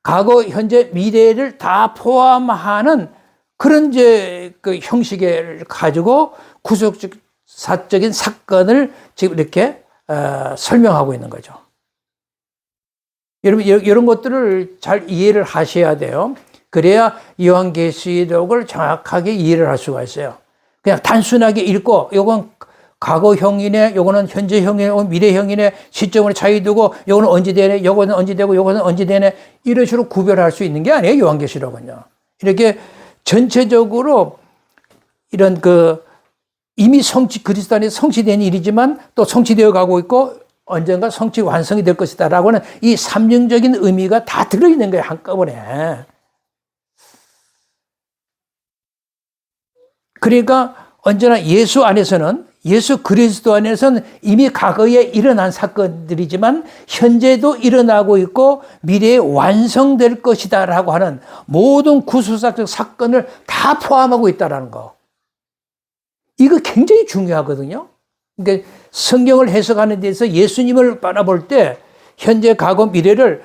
과거, 현재, 미래를 다 포함하는 그런 이제 형식을 가지고 구속사적인 사건을 지금 이렇게 설명하고 있는 거죠. 여러분, 이런 것들을 잘 이해를 하셔야 돼요. 그래야 요한계시록을 정확하게 이해를 할 수가 있어요. 그냥 단순하게 읽고, 이건 과거형이네, 요거는 현재형이네, 요건 미래형이네, 시점을 차이 두고, 요거는 언제 되네, 요거는 언제 되고, 요거는 언제 되네, 이런 식으로 구별할 수 있는 게 아니에요, 요한계시록은요. 이렇게 전체적으로 이런 이미 그리스도 안에 성취된 일이지만 또 성취되어 가고 있고, 언젠가 성취 완성이 될 것이다 라고 하는 이 삼중적인 의미가 다 들어있는 거예요, 한꺼번에. 그러니까 언제나 예수 안에서는 예수 그리스도 안에서는 이미 과거에 일어난 사건들이지만 현재도 일어나고 있고 미래에 완성될 것이다 라고 하는 모든 구속사적 사건을 다 포함하고 있다는 거. 이거 굉장히 중요하거든요. 그러니까 성경을 해석하는 데서 예수님을 바라볼 때 현재, 과거, 미래를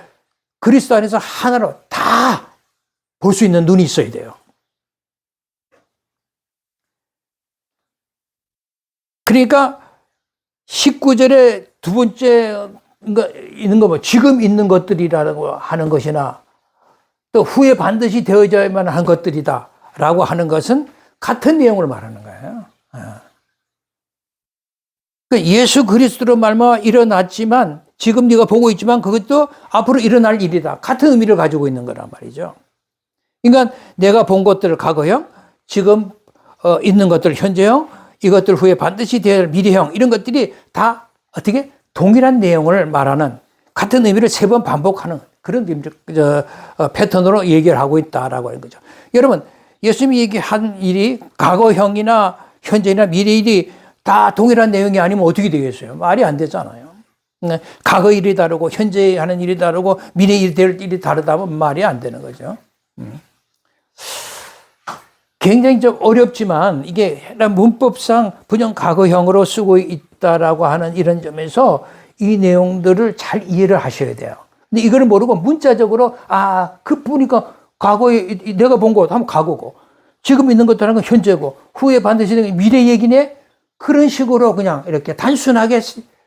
그리스도 안에서 하나로 다 볼 수 있는 눈이 있어야 돼요. 그러니까 19절에 두 번째 있는 거 지금 있는 것들이라고 하는 것이나 또 후에 반드시 되어져야만 한 것들이다 라고 하는 것은 같은 내용을 말하는 거예요. 그러니까 예수 그리스도로 말미암아 일어났지만 지금 네가 보고 있지만 그것도 앞으로 일어날 일이다. 같은 의미를 가지고 있는 거란 말이죠. 그러니까 내가 본 것들 과거형, 지금 있는 것들 현재형, 이것들 후에 반드시 될 미래형, 이런 것들이 다 어떻게 동일한 내용을 말하는 같은 의미를 세 번 반복하는 그런 패턴으로 얘기를 하고 있다라고 하는 거죠. 여러분, 예수님이 얘기한 일이 과거형이나 현재나 미래일이 다 동일한 내용이 아니면 어떻게 되겠어요? 말이 안 되잖아요. 과거 일이 다르고 현재 하는 일이 다르고 미래 일이 될 일이 다르다면 말이 안 되는 거죠. 굉장히 좀 어렵지만 이게 문법상 분명 과거형으로 쓰고 있다라고 하는 이런 점에서 이 내용들을 잘 이해를 하셔야 돼요. 근데 이거를 모르고 문자적으로 그뿐이니까 과거에 내가 본 것 하면 과거고 지금 있는 것들은 현재고 후에 반드시 되는 미래 얘기네? 그런 식으로 그냥 이렇게 단순하게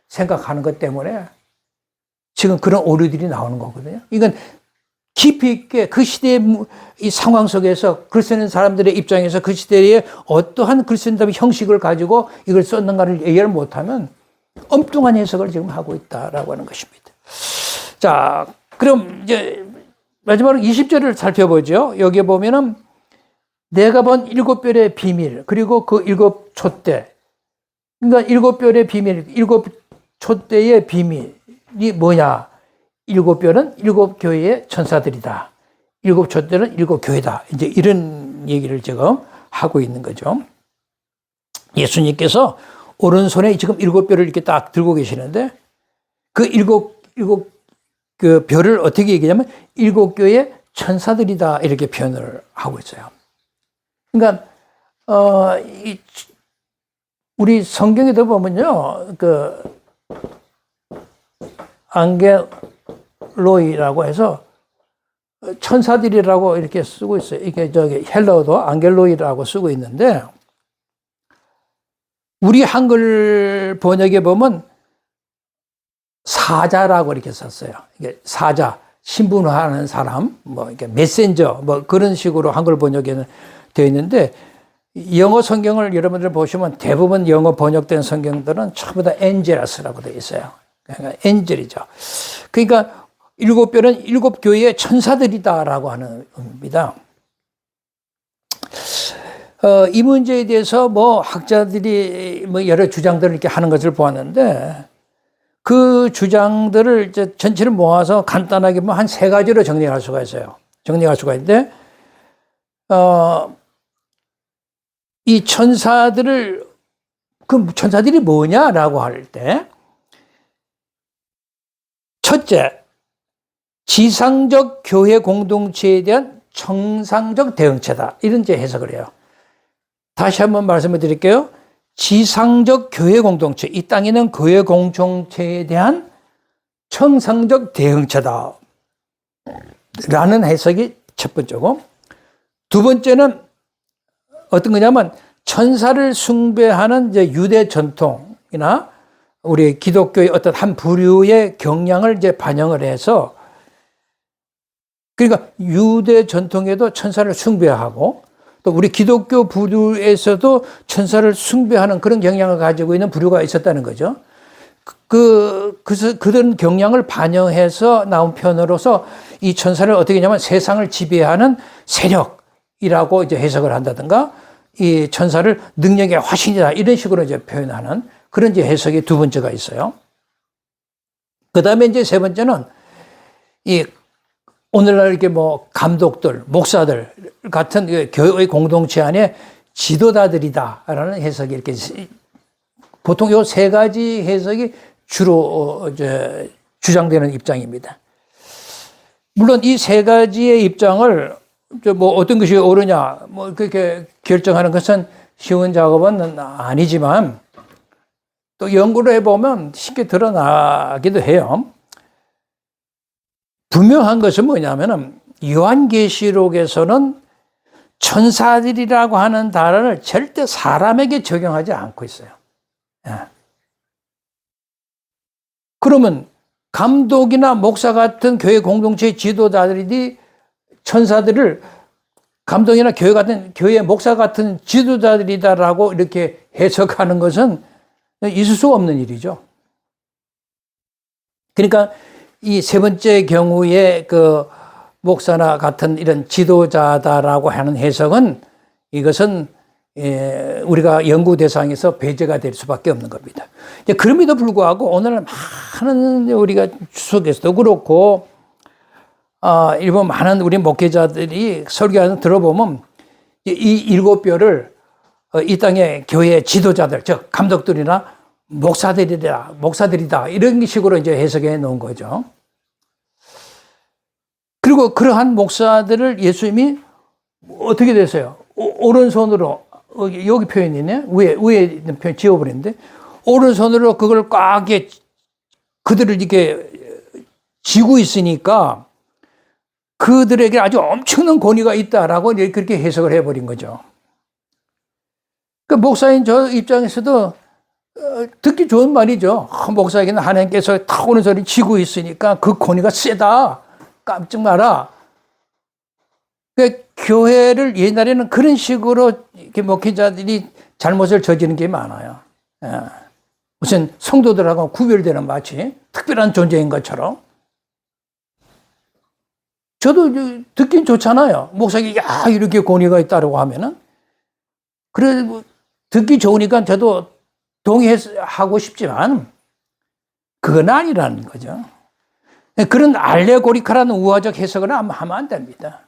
생각하는 것 때문에 지금 그런 오류들이 나오는 거거든요. 이건 깊이 있게 그 시대의 이 상황 속에서 글 쓰는 사람들의 입장에서 그 시대에 어떠한 글 쓴다는 형식을 가지고 이걸 썼는가를 이해를 못하면 엉뚱한 해석을 지금 하고 있다라고 하는 것입니다. 자, 그럼 이제 마지막으로 20절을 살펴보죠. 여기에 보면은 내가 본 일곱 별의 비밀, 그리고 그 일곱 촛대. 그러니까 일곱 별의 비밀, 일곱 촛대의 비밀이 뭐냐? 일곱 별은 일곱 교회의 천사들이다. 일곱 촛대는 일곱 교회다. 이제 이런 얘기를 지금 하고 있는 거죠. 예수님께서 오른손에 지금 일곱 별을 이렇게 딱 들고 계시는데 그 일곱 그 별을 어떻게 얘기하냐면 일곱 교회의 천사들이다. 이렇게 표현을 하고 있어요. 그러니까, 우리 성경에도 보면요, 안겔로이라고 해서 천사들이라고 이렇게 쓰고 있어요. 이게 헬라어도 안겔로이라고 쓰고 있는데, 우리 한글 번역에 보면 사자라고 이렇게 썼어요. 이게 사자, 신분화하는 사람, 이렇게 메신저, 그런 식으로 한글 번역에는 되어 있는데, 영어 성경을 여러분들 보시면 대부분 영어 번역된 성경들은 전부 다 엔젤스라고 되어 있어요. 그러니까 엔젤이죠. 그러니까 일곱 별은 일곱 교회의 천사들이다라고 하는 의미입니다. 이 문제에 대해서 학자들이 여러 주장들을 이렇게 하는 것을 보았는데 그 주장들을 이제 전체를 모아서 간단하게 한 세 가지로 정리할 수가 있어요. 정리할 수가 있는데, 이 천사들이 뭐냐라고 할 때, 첫째, 지상적 교회 공동체에 대한 정상적 대응체다. 이런 이제 해석을 해요. 다시 한번 말씀을 드릴게요. 지상적 교회 공동체, 이 땅에 있는 교회 공동체에 대한 정상적 대응체다. 라는 해석이 첫 번째고, 두 번째는 어떤 거냐면 천사를 숭배하는 이제 유대 전통이나 우리 기독교의 어떤 한 부류의 경향을 이제 반영을 해서, 그러니까 유대 전통에도 천사를 숭배하고 또 우리 기독교 부류에서도 천사를 숭배하는 그런 경향을 가지고 있는 부류가 있었다는 거죠. 그런 경향을 반영해서 나온 표현으로서 이 천사를 어떻게 하냐면 세상을 지배하는 세력이라고 이제 해석을 한다든가, 이 천사를 능력의 화신이다, 이런 식으로 이제 표현하는 그런 이제 해석이 두 번째가 있어요. 그 다음에 이제 세 번째는 이 오늘날 이렇게 감독들, 목사들 같은 교회 공동체 안에 지도자들이다라는 해석이 이렇게 보통 요 세 가지 해석이 주로 이제 주장되는 입장입니다. 물론 이 세 가지의 입장을 뭐 어떤 것이 옳으냐 뭐 그렇게 결정하는 것은 쉬운 작업은 아니지만 또 연구를 해보면 쉽게 드러나기도 해요. 분명한 것은 뭐냐면은 요한계시록에서는 천사들이라고 하는 단어를 절대 사람에게 적용하지 않고 있어요. 예. 그러면 감독이나 목사 같은 교회 공동체의 지도자들이 천사들을 감독이나 교회 목사 같은 지도자들이다라고 이렇게 해석하는 것은 있을 수 없는 일이죠. 그러니까 이 세 번째 경우에 그 목사나 같은 이런 지도자다라고 하는 해석은 이것은 우리가 연구 대상에서 배제가 될 수밖에 없는 겁니다. 그럼에도 불구하고 오늘 많은 우리가 추석에서도 그렇고 일본 많은 우리 목회자들이 설교하는 들어보면 이 7뼈를 이 땅의 교회 지도자들, 즉 감독들이나 목사들이다 이런 식으로 이제 해석해 놓은 거죠. 그리고 그러한 목사들을 예수님이 어떻게 되세요? 오른손으로 여기 표현이 있네. 위에 있는 표현 지워버렸는데 오른손으로 그걸 꽉 그들을 이렇게 쥐고 있으니까 그들에게 아주 엄청난 권위가 있다라고 그렇게 해석을 해버린 거죠. 그 목사인 저 입장에서도 듣기 좋은 말이죠. 목사에게는 하나님께서 탁 오른손을 쥐고 있으니까 그 권위가 세다. 깜짝 말아. 그 교회를 옛날에는 그런 식으로 이렇게 목회자들이 잘못을 저지른 게 많아요. 무슨 성도들하고 구별되는 마치 특별한 존재인 것처럼. 저도 듣긴 좋잖아요. 목사에게 이렇게 권위가 있다고 하면은. 그래, 듣기 좋으니까 저도 동의하고 싶지만 그건 아니라는 거죠. 그런 알레고리카라는 우화적 해석을 하면 안 됩니다.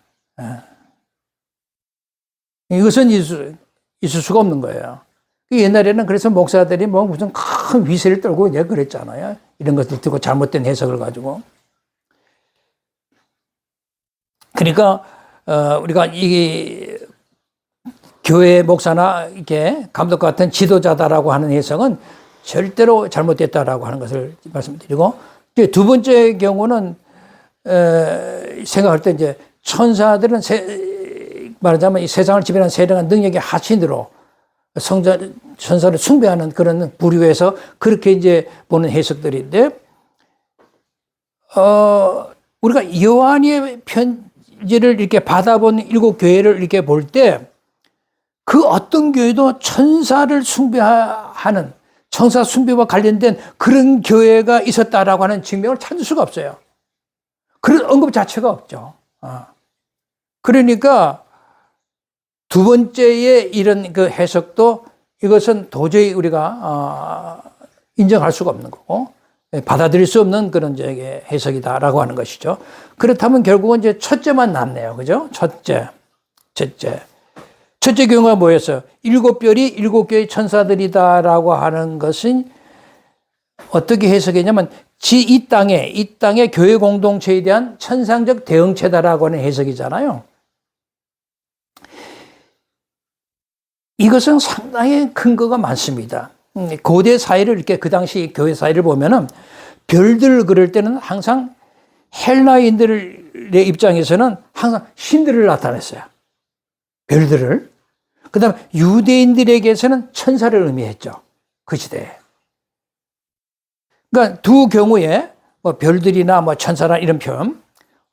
이것은 있을 수가 없는 거예요. 옛날에는 그래서 목사들이 뭐 무슨 큰 위세를 떨고 이제 그랬잖아요. 이런 것들 듣고 잘못된 해석을 가지고. 그러니까 우리가 이 교회 목사나 이렇게 감독 같은 지도자다라고 하는 해석은 절대로 잘못됐다라고 하는 것을 말씀드리고, 두 번째 경우는 생각할 때 이제 천사들은 말하자면 이 세상을 지배하는 세력한 능력의 하신으로 천사를 숭배하는 그런 부류에서 그렇게 이제 보는 해석들인데, 우리가 요한의 편지를 이렇게 받아본 7교회를 이렇게 볼 때 그 어떤 교회도 천사를 숭배하는 천사 숭배와 관련된 그런 교회가 있었다라고 하는 증명을 찾을 수가 없어요. 그런 언급 자체가 없죠. 그러니까 두 번째의 이런 그 해석도 이것은 도저히 우리가 인정할 수가 없는 거고 받아들일 수 없는 그런 해석이다라고 하는 것이죠. 그렇다면 결국은 이제 첫째만 남네요. 그죠? 첫째 경우가 뭐였어요? 7별이 7개의 천사들이다라고 하는 것은 어떻게 해석했냐면 이 땅의 교회 공동체에 대한 천상적 대응체다라고 하는 해석이잖아요. 이것은 상당히 근거가 많습니다. 고대 사회를 이렇게 그 당시 교회 사회를 보면은 별들을 그릴 때는 항상 헬라인들의 입장에서는 항상 신들을 나타냈어요. 별들을. 그 다음에 유대인들에게서는 천사를 의미했죠. 그 시대에. 그러니까 두 경우에 뭐 별들이나 뭐 천사나 이런 표현,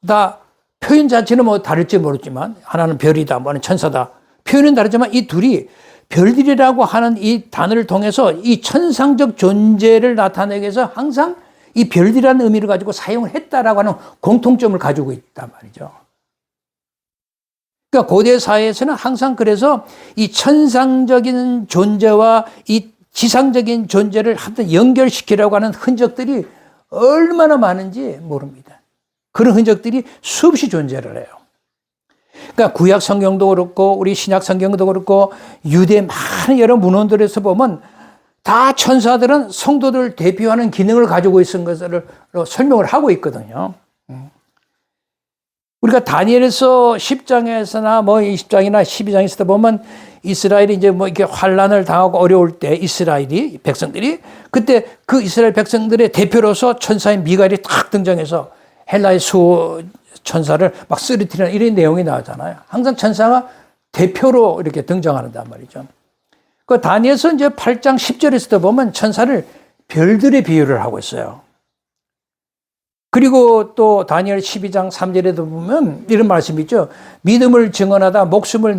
다 표현 자체는 뭐 다를지 모르지만 하나는 별이다, 뭐는 천사다. 표현은 다르지만 이 둘이 별들이라고 하는 이 단어를 통해서 이 천상적 존재를 나타내기 위해서 항상 이 별들이라는 의미를 가지고 사용을 했다라고 하는 공통점을 가지고 있단 말이죠. 그러니까 고대 사회에서는 항상 그래서 이 천상적인 존재와 이 지상적인 존재를 한번 연결시키려고 하는 흔적들이 얼마나 많은지 모릅니다. 그런 흔적들이 수없이 존재를 해요. 그러니까 구약 성경도 그렇고 우리 신약 성경도 그렇고 유대 많은 여러 문헌들에서 보면 다 천사들은 성도들을 대표하는 기능을 가지고 있는 것을 설명을 하고 있거든요. 우리가 다니엘서 10장에서나 뭐 20장이나 12장에서 보면 이스라엘이 이제 뭐 이렇게 환란을 당하고 어려울 때 이스라엘이 백성들이 그때 그 이스라엘 백성들의 대표로서 천사인 미가엘이 탁 등장해서 헬라의 수 천사를 막 쓰러뜨리는 이런 내용이 나오잖아요. 항상 천사가 대표로 이렇게 등장한단 말이죠. 그 다니엘서 이제 8장 10절에서도 보면 천사를 별들의 비유를 하고 있어요. 그리고 또 다니엘 12장 3절에도 보면 이런 말씀이 있죠. 믿음을 증언하다 목숨을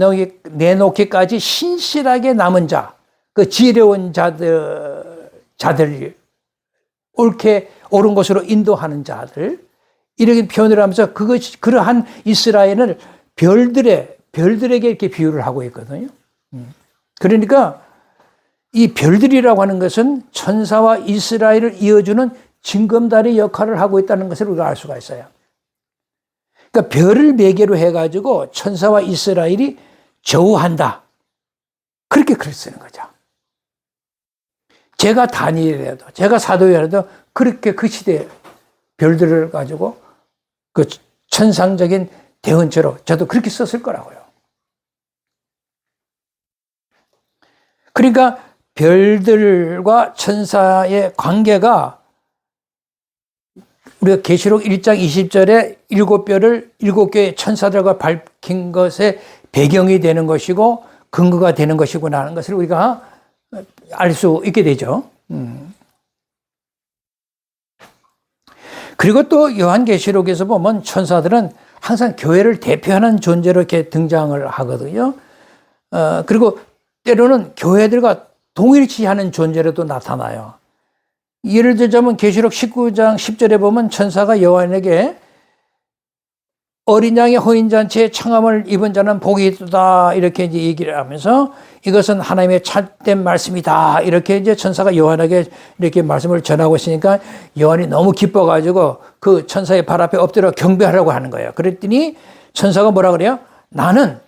내놓기까지 신실하게 남은 자, 그 지혜로운 자들, 옳게 옳은 곳으로 인도하는 자들, 이렇게 표현을 하면서 그러한 이스라엘을 별들에게 이렇게 비유를 하고 있거든요. 그러니까 이 별들이라고 하는 것은 천사와 이스라엘을 이어주는 징검다리 역할을 하고 있다는 것을 우리가 알 수가 있어요. 그러니까 별을 매개로 해가지고 천사와 이스라엘이 저우한다. 그렇게 글을 쓰는 거죠. 제가 다니엘이라도, 제가 사도여라도 그렇게 그 시대에 별들을 가지고 그 천상적인 대언체로 저도 그렇게 썼을 거라고요. 그러니까 별들과 천사의 관계가 우리가 계시록 1장 20절에 7별을 7개의 천사들과 밝힌 것의 배경이 되는 것이고 근거가 되는 것이구나 하는 것을 우리가 알 수 있게 되죠. 그리고 또 요한계시록에서 보면 천사들은 항상 교회를 대표하는 존재로 이렇게 등장을 하거든요. 그리고 때로는 교회들과 동일시하는 존재로도 나타나요. 예를 들자면 계시록 19장 10절에 보면 천사가 요한에게 어린 양의 혼인잔치에 청함을 입은 자는 복이 있다 이렇게 이제 얘기를 하면서 이것은 하나님의 참된 말씀이다 이렇게 이제 천사가 요한에게 이렇게 말씀을 전하고 있으니까 요한이 너무 기뻐가지고 그 천사의 발 앞에 엎드려 경배하려고 하는 거예요. 그랬더니 천사가 뭐라 그래요? 나는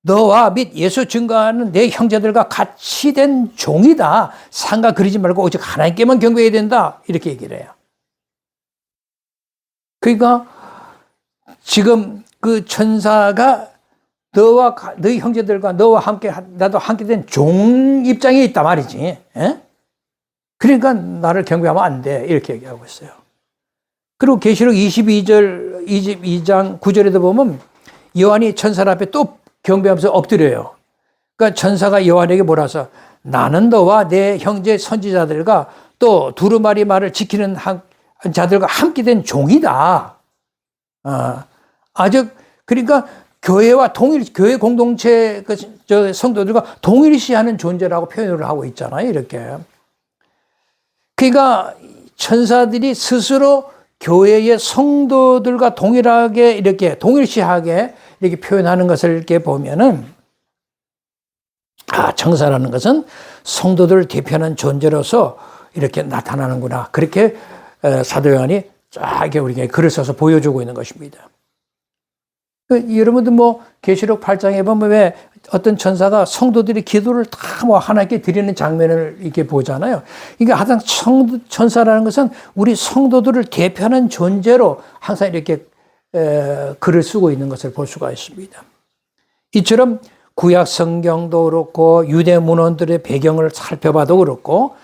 너와 및 예수 증거하는 내 형제들과 같이 된 종이다. 상가 그리지 말고 오직 하나님께만 경배해야 된다. 이렇게 얘기를 해요. 그러니까 지금 그 천사가 너희 형제들과 너와 함께 나도 함께 된 종 입장에 있단 말이지. 에? 그러니까 나를 경배하면 안 돼. 이렇게 얘기하고 있어요. 그리고 계시록 22장 9절에도 보면 요한이 천사 앞에 또 경배하면서 엎드려요. 그러니까 천사가 요한에게 뭐라서 나는 너와 내 형제 선지자들과 또 두루마리 말을 지키는 자들과 함께 된 종이다. 아주 그러니까 교회와 교회 공동체 성도들과 동일시하는 존재라고 표현을 하고 있잖아요. 이렇게. 그러니까 천사들이 스스로 교회의 성도들과 동일하게 이렇게 동일시하게 이렇게 표현하는 것을 이렇게 보면은 천사라는 것은 성도들을 대표하는 존재로서 이렇게 나타나는구나. 그렇게 사도 요한이 쫙 이렇게 우리에게 글을 써서 보여주고 있는 것입니다. 여러분들 뭐 계시록 8장에 보면 왜 어떤 천사가 성도들이 기도를 다 뭐 하나님께 드리는 장면을 이렇게 보잖아요. 이게 항상 천사라는 것은 우리 성도들을 대표하는 존재로 항상 이렇게 글을 쓰고 있는 것을 볼 수가 있습니다. 이처럼 구약 성경도 그렇고 유대 문헌들의 배경을 살펴봐도 그렇고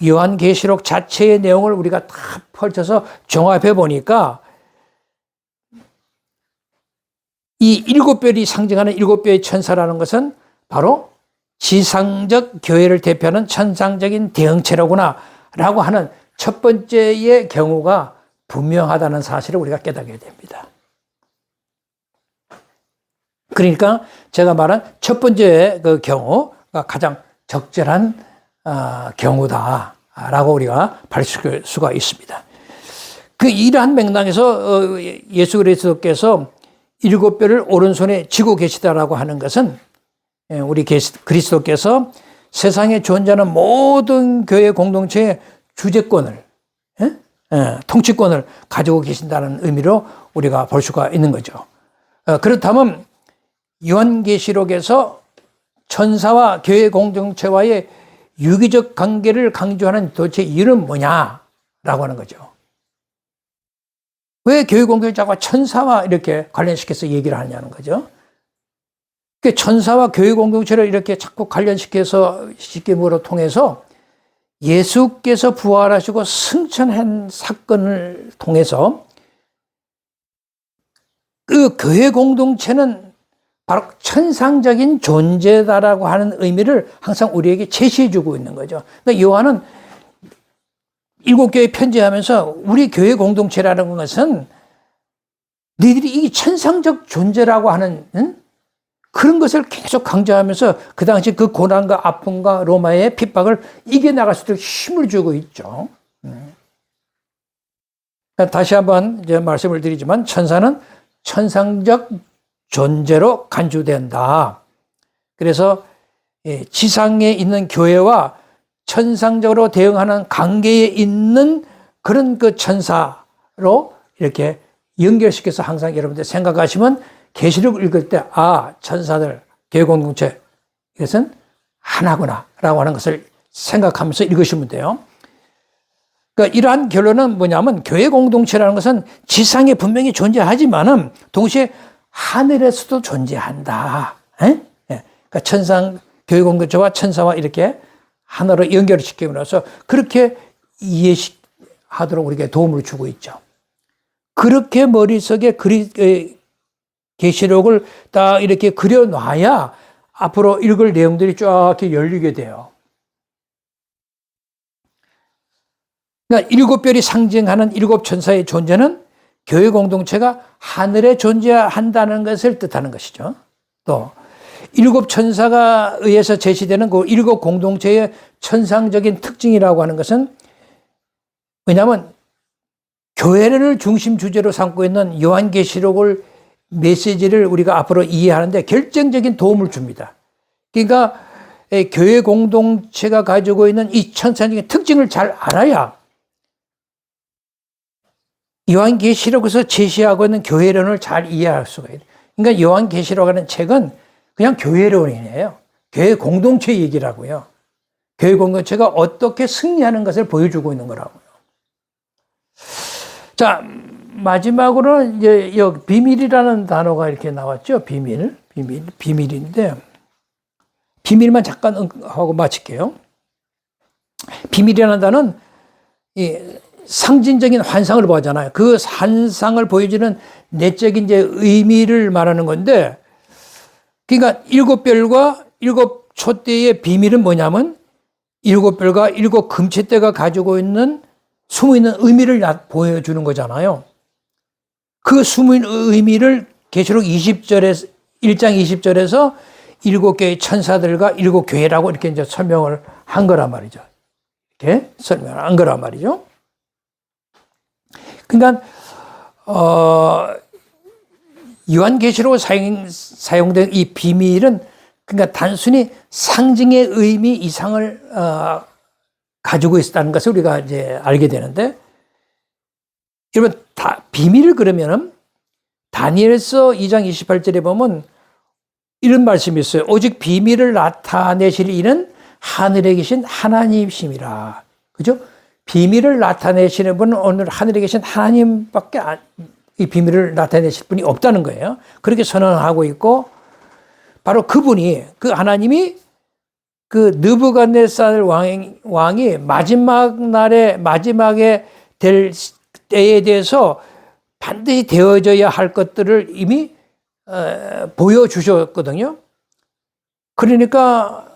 요한계시록 자체의 내용을 우리가 다 펼쳐서 종합해 보니까 이 7별이 상징하는 7별의 천사라는 것은 바로 지상적 교회를 대표하는 천상적인 대응체로구나 라고 하는 첫 번째의 경우가 분명하다는 사실을 우리가 깨닫게 됩니다. 그러니까 제가 말한 첫 번째 그 경우가 가장 적절한 경우다라고 우리가 밝힐 수가 있습니다. 그 이러한 맥락에서 예수 그리스도께서 7별을 오른손에 쥐고 계시다라고 하는 것은 우리 그리스도께서 세상에 존재하는 모든 교회 공동체의 주재권을 통치권을 가지고 계신다는 의미로 우리가 볼 수가 있는 거죠. 그렇다면 요한계시록에서 천사와 교회 공동체와의 유기적 관계를 강조하는 도대체 이유는 뭐냐라고 하는 거죠. 왜 교회 공동체 자꾸 천사와 이렇게 관련시켜서 얘기를 하냐는 거죠. 천사와 교회 공동체를 이렇게 자꾸 관련시켜서 시킴으로 통해서 예수께서 부활하시고 승천한 사건을 통해서 그 교회 공동체는 바로 천상적인 존재다라고 하는 의미를 항상 우리에게 제시해주고 있는 거죠. 그러니까 요한은 7교회 편지하면서 우리 교회 공동체라는 것은 너희들이 이 천상적 존재라고 하는 그런 것을 계속 강조하면서 그 당시 그 고난과 아픔과 로마의 핍박을 이겨나갈 수 있도록 힘을 주고 있죠. 다시 한번 이제 말씀을 드리지만 천사는 천상적 존재로 간주된다. 그래서 지상에 있는 교회와 천상적으로 대응하는 관계에 있는 그런 그 천사로 이렇게 연결시켜서 항상 여러분들 생각하시면 계시록을 읽을 때 천사들, 교회 공동체 이것은 하나구나 라고 하는 것을 생각하면서 읽으시면 돼요. 그러니까 이러한 결론은 뭐냐면 교회 공동체라는 것은 지상에 분명히 존재하지만은 동시에 하늘에서도 존재한다. 그러니까 천상, 교회 공동체와 천사와 이렇게 하나로 연결을 시킴으로써 그렇게 이해하도록 우리에게 도움을 주고 있죠. 그렇게 머릿속에 계시록을 딱 이렇게 그려놔야 앞으로 읽을 내용들이 쫙 이렇게 열리게 돼요. 그러니까 7별이 상징하는 7천사의 존재는 교회 공동체가 하늘에 존재한다는 것을 뜻하는 것이죠. 또 7천사가 의해서 제시되는 그 7 공동체의 천상적인 특징이라고 하는 것은 왜냐하면 교회를 중심 주제로 삼고 있는 요한계시록을 메시지를 우리가 앞으로 이해하는데 결정적인 도움을 줍니다. 그러니까 교회 공동체가 가지고 있는 이 천상적인 특징을 잘 알아야 요한계시록에서 제시하고 있는 교회론을 잘 이해할 수가 있어요. 그러니까 요한계시록이라는 책은 그냥 교회론이에요. 교회 공동체 얘기라고요. 교회 공동체가 어떻게 승리하는 것을 보여주고 있는 거라고요. 자, 마지막으로 이제 여기 비밀이라는 단어가 이렇게 나왔죠. 비밀인데 비밀만 잠깐 하고 마칠게요. 비밀이라는 단어는 상징적인 환상을 보잖아요. 그 환상을 보여주는 내적인 이제 의미를 말하는 건데, 그러니까 7별과 7촛대의 비밀은 뭐냐면 7별과 7금체대가 가지고 있는 숨어있는 의미를 보여주는 거잖아요. 그 숨은 의미를 계시록 1장 20절에서 7개의 천사들과 7교회라고 이렇게 이제 설명을 한 거란 말이죠. 이렇게 설명을 한 거란 말이죠. 그러니까 요한계시록에 사용된 이 비밀은 그러니까 단순히 상징의 의미 이상을 가지고 있다는 것을 우리가 이제 알게 되는데, 여러분 비밀을 그러면은 다니엘서 2장 28절에 보면 이런 말씀이 있어요. 오직 비밀을 나타내실 이는 하늘에 계신 하나님이심이라. 그죠? 비밀을 나타내시는 분은 오늘 하늘에 계신 하나님밖에 이 비밀을 나타내실 분이 없다는 거예요. 그렇게 선언하고 있고, 바로 그분이, 그 하나님이 그 느부갓네살 왕이 마지막 날에, 마지막에 될 때에 대해서 반드시 되어져야 할 것들을 이미 보여주셨거든요. 그러니까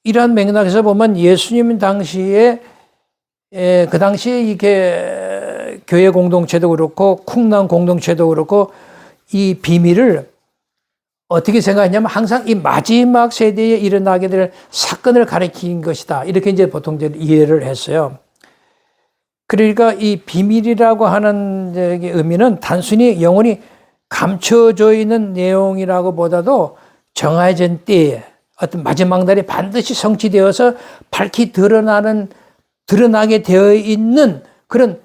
이러한 맥락에서 보면 예수님 당시에 그 당시에 이게 교회 공동체도 그렇고 쿵난 공동체도 그렇고 이 비밀을 어떻게 생각했냐면 항상 이 마지막 세대에 일어나게 될 사건을 가리킨 것이다. 이렇게 이제 보통 이해를 했어요. 그러니까 이 비밀이라고 하는 의미는 단순히 영원히 감춰져 있는 내용이라고 보다도 정해진 때에 어떤 마지막 날이 반드시 성취되어서 밝히 드러나게 되어 있는 그런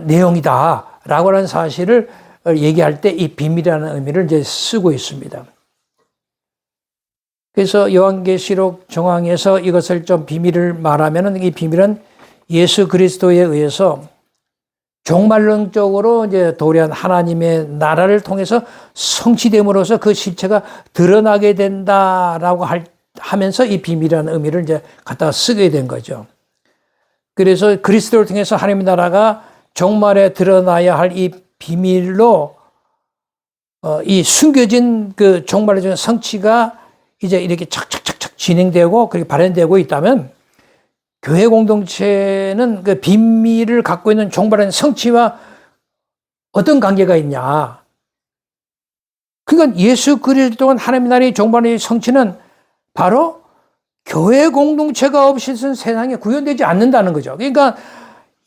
내용이다라고 하는 사실을 얘기할 때 이 비밀이라는 의미를 이제 쓰고 있습니다. 그래서 요한계시록 정황에서 이것을 좀 비밀을 말하면은 이 비밀은 예수 그리스도에 의해서 종말론적으로 이제 도래한 하나님의 나라를 통해서 성취됨으로써 그 실체가 드러나게 된다라고 하면서 이 비밀이라는 의미를 이제 갖다 쓰게 된 거죠. 그래서 그리스도를 통해서 하나님의 나라가 종말에 드러나야 할 이 비밀로 이 숨겨진 그 종말의 성취가 이제 이렇게 착착착착 진행되고 그렇게 발현되고 있다면 교회 공동체는 그 비밀을 갖고 있는 종말의 성취와 어떤 관계가 있냐? 그러니까 예수 그리스도 동안 하나님의 나라의 종말의 성취는 바로 교회 공동체가 없이는 세상에 구현되지 않는다는 거죠. 그러니까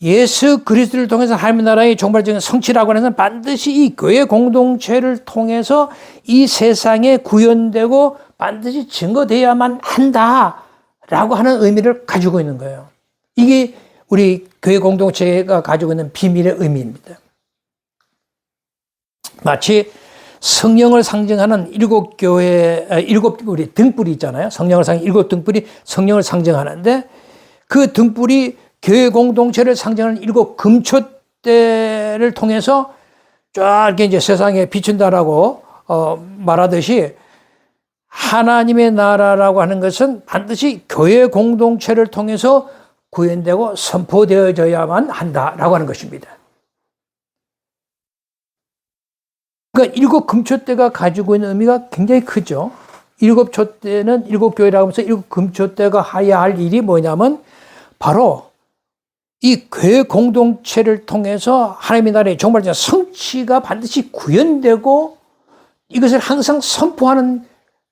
예수 그리스도를 통해서 하나님의 나라의 종말적인 성취라고 하는 것은 반드시 이 교회 공동체를 통해서 이 세상에 구현되고 반드시 증거되어야만 한다라고 하는 의미를 가지고 있는 거예요. 이게 우리 교회 공동체가 가지고 있는 비밀의 의미입니다. 마치 성령을 상징하는 일곱 우리 등불이 있잖아요. 성령을 상징 일곱 등불이 성령을 상징하는데 그 등불이 교회 공동체를 상징하는 일곱 금촛대를 통해서 쫙 이렇게 이제 세상에 비춘다라고 말하듯이 하나님의 나라라고 하는 것은 반드시 교회 공동체를 통해서 구현되고 선포되어져야만 한다라고 하는 것입니다. 그러니까 일곱 금촛대가 가지고 있는 의미가 굉장히 크죠. 일곱 촛대는 일곱 교회라고 하면서 일곱 금촛대가 해야 할 일이 뭐냐면 바로 이 교회 공동체를 통해서 하나님의 나라의 종말적 성취가 반드시 구현되고 이것을 항상 선포하는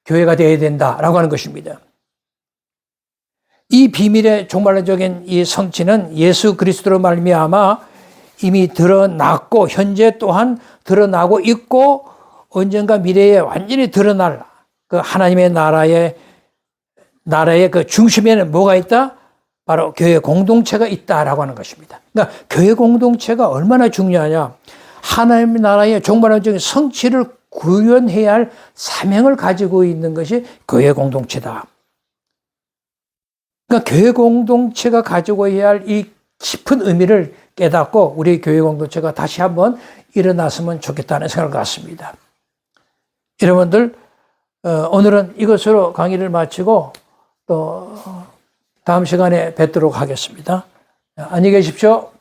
교회가 되어야 된다라고 하는 것입니다. 이 비밀의 종말적인 이 성취는 예수 그리스도로 말미암아 이미 드러났고 현재 또한 드러나고 있고 언젠가 미래에 완전히 드러날 그 하나님의 나라의 그 중심에는 뭐가 있다? 바로 교회 공동체가 있다라고 하는 것입니다. 그러니까 교회 공동체가 얼마나 중요하냐? 하나님의 나라의 종말적인 성취를 구현해야 할 사명을 가지고 있는 것이 교회 공동체다. 그러니까 교회 공동체가 가지고 해야 할 이 깊은 의미를 깨닫고 우리 교회 공동체가 다시 한번 일어났으면 좋겠다는 생각을 갖습니다. 여러분들 오늘은 이것으로 강의를 마치고 또 다음 시간에 뵙도록 하겠습니다. 안녕히 계십시오.